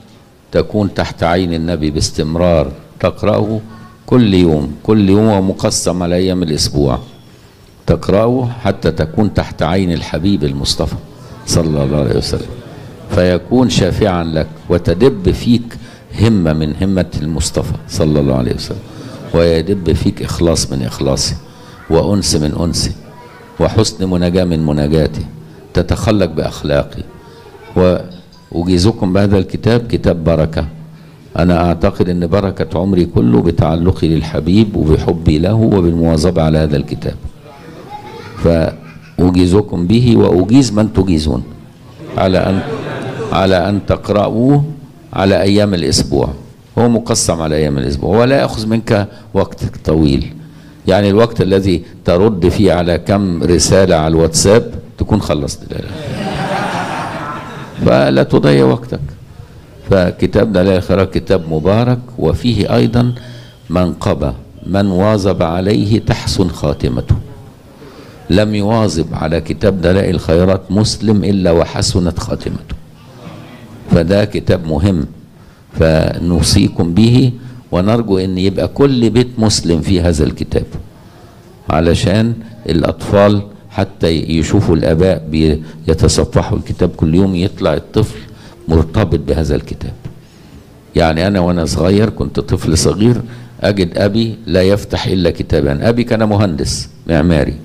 تكون تحت عين النبي باستمرار، تقرأه كل يوم ومقسم على أيام الأسبوع، تقرأه حتى تكون تحت عين الحبيب المصطفى صلى الله عليه وسلم، فيكون شافعا لك وتدب فيك همة من همة المصطفى صلى الله عليه وسلم، ويدب فيك إخلاص من إخلاصه، وأنس من أنسي، وحسن مناجاة من مناجاتي، تتخلق بأخلاقي. وأجيزكم بهذا الكتاب كتاب بركة. أنا أعتقد أن بركة عمري كله بتعلقي للحبيب وبحبي له وبالمواظبة على هذا الكتاب، فأجيزكم به وأجيز من تجيزون على أن تقرأوه على أيام الأسبوع. هو مقسم على أيام الأسبوع ولا يأخذ منك وقت طويل، يعني الوقت الذي ترد فيه على كم رسالة على الواتساب تكون خلصت، فلا تضيع وقتك. فكتاب دلائل الخيرات كتاب مبارك، وفيه أيضا منقبة، من واظب عليه تحسن خاتمته. لم يواظب على كتاب دلائل الخيرات مسلم إلا وحسنت خاتمته، فده كتاب مهم، فنوصيكم به، ونرجو ان يبقى كل بيت مسلم في هذا الكتاب، علشان الاطفال حتى يشوفوا الاباء يتصفحوا الكتاب كل يوم، يطلع الطفل مرتبط بهذا الكتاب. يعني انا وانا صغير كنت طفل صغير اجد ابي لا يفتح الا كتابا. ابي كان مهندس معماري،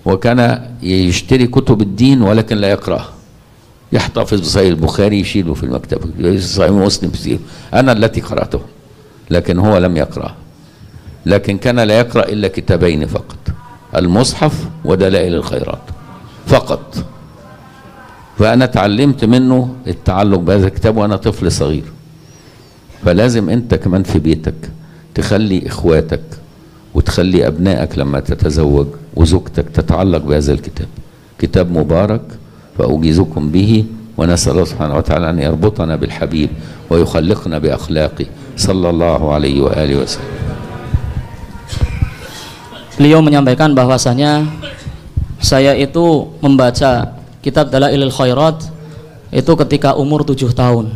وكان يشتري كتب الدين ولكن لا يقرأها، يحتفظ بصحيح البخاري يشيله في المكتبة، صحيح مسلم يشيله. أنا التي قرأته لكن هو لم يقرأ، لكن كان لا يقرأ إلا كتابين فقط، المصحف ودلائل الخيرات فقط. فأنا تعلمت منه التعلق بهذا الكتاب وأنا طفل صغير. فلازم أنت كمان في بيتك تخلي إخواتك وتخلي أبنائك لما تتزوج وزوجتك تتعلق بهذا الكتاب. كتاب مبارك، فأجيزكم به، ونسأل الله سبحانه وتعالى أن يربطنا بالحبيب ويخلقنا بأخلاقه صلى الله عليه وآله وسلم. Beliau menyampaikan bahwasanya saya itu membaca kitab Dalailil Khairat itu ketika umur 7 tahun.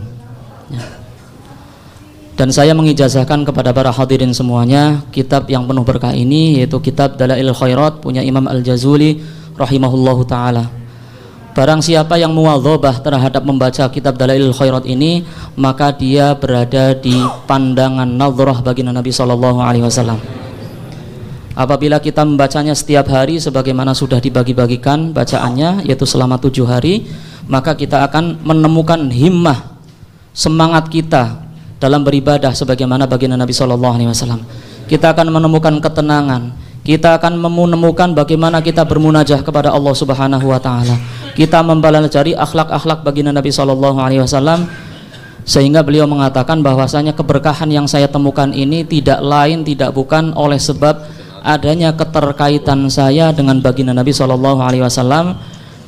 Dan saya mengijazahkan kepada para hadirin semuanya kitab yang penuh berkah ini, yaitu kitab Dalailil Khairat punya Imam Al-Jazuli rahimahullahu ta'ala. Barang siapa yang muwadhabah terhadap membaca kitab Dalailil Khairat ini, maka dia berada di pandangan nadhrah baginda Nabi SAW. Apabila kita membacanya setiap hari sebagaimana sudah dibagi-bagikan bacaannya, yaitu selama 7 hari, maka kita akan menemukan himmah, semangat kita dalam beribadah sebagaimana baginda Nabi SAW. Kita akan menemukan ketenangan, kita akan menemukan bagaimana kita bermunajah kepada Allah Subhanahu wa taala. Kita mempelajari akhlak-akhlak baginda Nabi SAW, sehingga beliau mengatakan bahwasanya keberkahan yang saya temukan ini tidak lain tidak bukan oleh sebab adanya keterkaitan saya dengan baginda Nabi SAW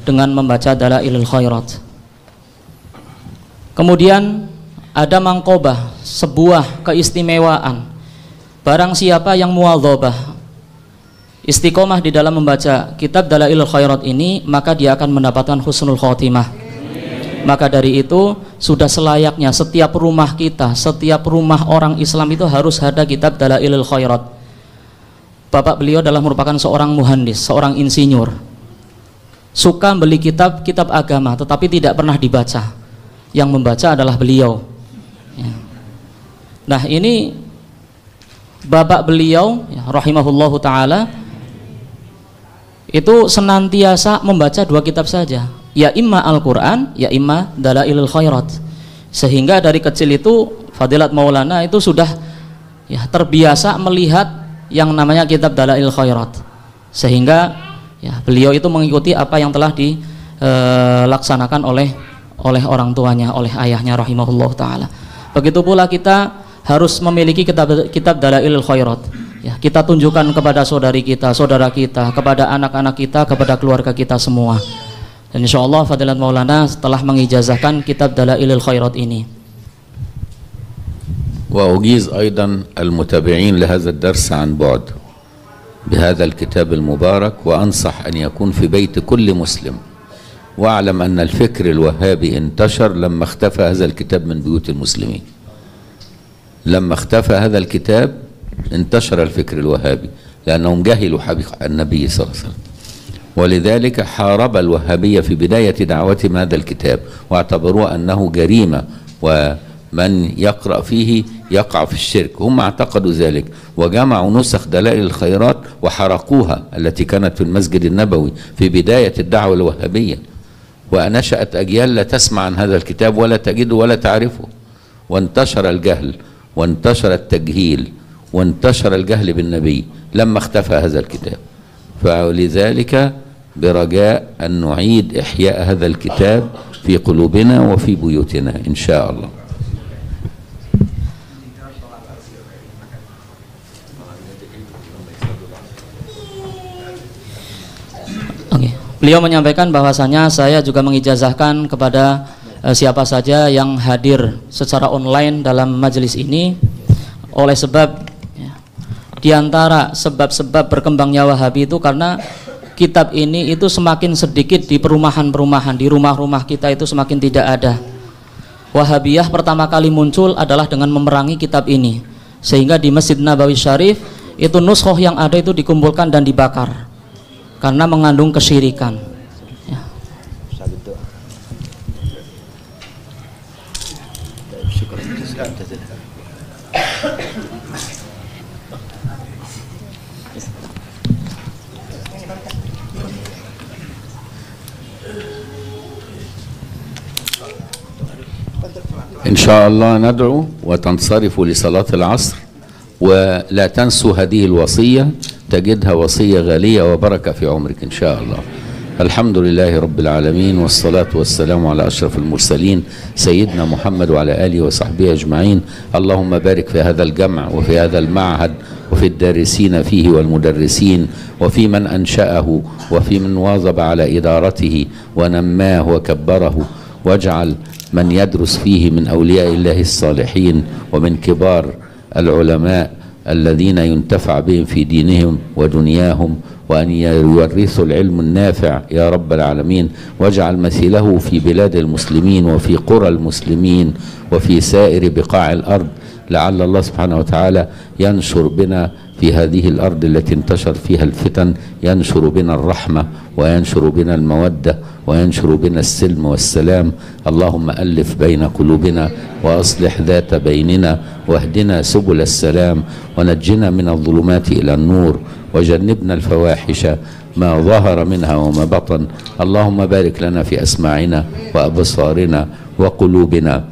dengan membaca Dalailul Khairat. Kemudian ada mangkobah, sebuah keistimewaan. Barang siapa yang muwadhabah, istiqomah di dalam membaca kitab Dalailul Khairat ini, maka dia akan mendapatkan husnul khotimah. Maka dari itu sudah selayaknya setiap rumah kita, setiap rumah orang Islam itu harus ada kitab Dalailul Khairat. Bapak beliau adalah merupakan seorang muhandis, seorang insinyur, suka beli kitab agama tetapi tidak pernah dibaca. Yang membaca adalah beliau ya. Nah ini bapak beliau ya, rahimahullahu ta'ala, itu senantiasa membaca 2 kitab saja, ya imma Al-Quran, ya imma Dalailul Khairat. Sehingga dari kecil itu Fadilat Maulana itu sudah ya, terbiasa melihat yang namanya kitab Dalailul Khairat, sehingga ya, beliau itu mengikuti apa yang telah dilaksanakan oleh orang tuanya, oleh ayahnya rahimahullah ta'ala. Begitu pula kita harus memiliki kitab Dalailul Khairat ya, kita tunjukkan kepada saudari kita, saudara kita, kepada anak-anak kita, kepada keluarga kita semua. Dan insya Allah Fadilat Maulana telah mengijazahkan kitab Dalailul Khairat ini. وأجيز أيضا المتابعين لهذا الدرس عن بعد بهذا الكتاب المبارك، وأنصح أن يكون في بيت كل مسلم. وأعلم أن الفكر الوهابي انتشر لما اختفى هذا الكتاب من بيوت المسلمين. لما اختفى هذا الكتاب انتشر الفكر الوهابي، لأنهم جهلوا حقيقة النبي صلى الله عليه وسلم، ولذلك حارب الوهابية في بداية دعوتهم هذا الكتاب، واعتبروه أنه جريمة ومن يقرأ فيه يقع في الشرك. هم اعتقدوا ذلك وجمعوا نسخ دلائل الخيرات وحرقوها التي كانت في المسجد النبوي في بداية الدعوة الوهابية، ونشأت أجيال لا تسمع عن هذا الكتاب ولا تجده ولا تعرفه، وانتشر الجهل وانتشر التجهيل وانتشر الجهل بالنبي لما اختفى هذا الكتاب. فلذلك برجاء أن نعيد إحياء هذا الكتاب في قلوبنا وفي بيوتنا إن شاء الله. Beliau menyampaikan bahwasanya saya juga mengijazahkan kepada siapa saja yang hadir secara online dalam majelis ini, oleh sebab ya, diantara sebab-sebab berkembangnya Wahabi itu karena kitab ini itu semakin sedikit di perumahan-perumahan, di rumah-rumah kita itu semakin tidak ada. Wahabiyah pertama kali muncul adalah dengan memerangi kitab ini, sehingga di Masjid Nabawi Syarif itu nuskhoh yang ada itu dikumpulkan dan dibakar karena mengandung kesyirikan ya. إن شاء الله ندعو وتنصرفوا لصلاة العصر، ولا تنسوا هذه الوصية، تجدها وصية غالية وبركة في عمرك إن شاء الله. الحمد لله رب العالمين، والصلاة والسلام على أشرف المرسلين سيدنا محمد وعلى آله وصحبه أجمعين. اللهم بارك في هذا الجمع وفي هذا المعهد وفي الدارسين فيه والمدرسين وفي من أنشأه وفي من واظب على إدارته ونماه وكبره، واجعل من يدرس فيه من أولياء الله الصالحين ومن كبار العلماء الذين ينتفع بهم في دينهم ودنياهم، وأن يورثوا العلم النافع يا رب العالمين، واجعل مثيله في بلاد المسلمين وفي قرى المسلمين وفي سائر بقاع الأرض، لعل الله سبحانه وتعالى ينشر بنا في هذه الأرض التي انتشر فيها الفتن، ينشر بنا الرحمة وينشر بنا المودة وينشر بنا السلم والسلام. اللهم ألف بين قلوبنا وأصلح ذات بيننا، واهدنا سبل السلام، ونجنا من الظلمات إلى النور، وجنبنا الفواحش ما ظهر منها وما بطن. اللهم بارك لنا في أسماعنا وأبصارنا وقلوبنا،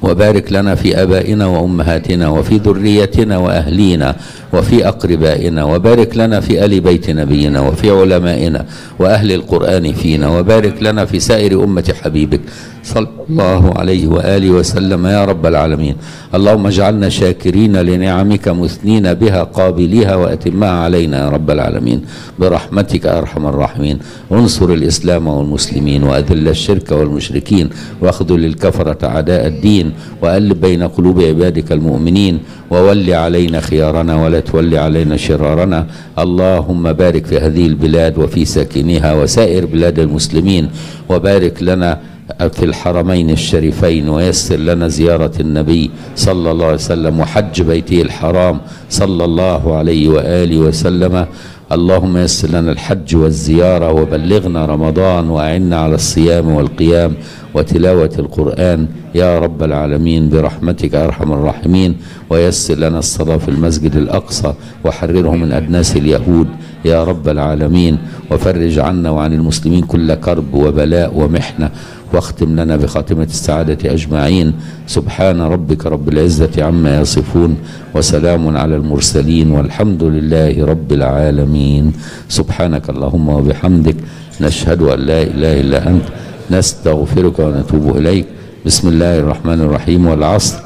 وبارك لنا في آبائنا وأمهاتنا وفي ذريتنا وأهلينا وفي أقربائنا، وبارك لنا في آل بيت نبينا وفي علمائنا وأهل القرآن فينا، وبارك لنا في سائر أمة حبيبك صلى الله عليه وآله وسلم يا رب العالمين. اللهم اجعلنا شاكرين لنعمك مثنين بها قابليها وأتمها علينا يا رب العالمين برحمتك يا أرحم الراحمين. انصر الإسلام والمسلمين وأذل الشرك والمشركين واخذل الكفرة أعداء الدين وألف بين قلوب عبادك المؤمنين، وول علينا خيارنا ولا تول علينا شرارنا. اللهم بارك في هذه البلاد وفي ساكنيها وسائر بلاد المسلمين، وبارك لنا في الحرمين الشريفين، ويسر لنا زيارة النبي صلى الله عليه وسلم وحج بيته الحرام صلى الله عليه وآله وسلم. اللهم يسر لنا الحج والزيارة، وبلغنا رمضان، وأعنا على الصيام والقيام وتلاوة القرآن يا رب العالمين برحمتك يا أرحم الراحمين. ويسر لنا الصلاة في المسجد الأقصى، وحرره من أدناس اليهود يا رب العالمين، وفرج عنا وعن المسلمين كل كرب وبلاء ومحنة، واختم لنا بخاتمة السعادة أجمعين. سبحان ربك رب العزة عما يصفون، وسلام على المرسلين، والحمد لله رب العالمين. سبحانك اللهم وبحمدك، نشهد أن لا إله إلا أنت، نستغفرك ونتوب إليك. بسم الله الرحمن الرحيم. والعصر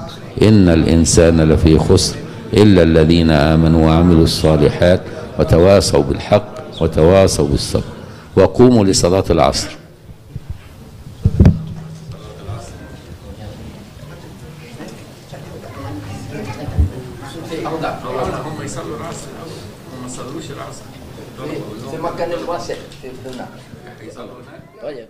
إن الإنسان لفي خسر إلا الذين آمنوا وعملوا الصالحات وتواصوا بالحق وتواصوا بالصبر. وقوموا لصلاة العصر. هم يصلوا العصر، هم ما صلوش العصر. في مكان الواسع في هناك. يصلوا هناك. طيب.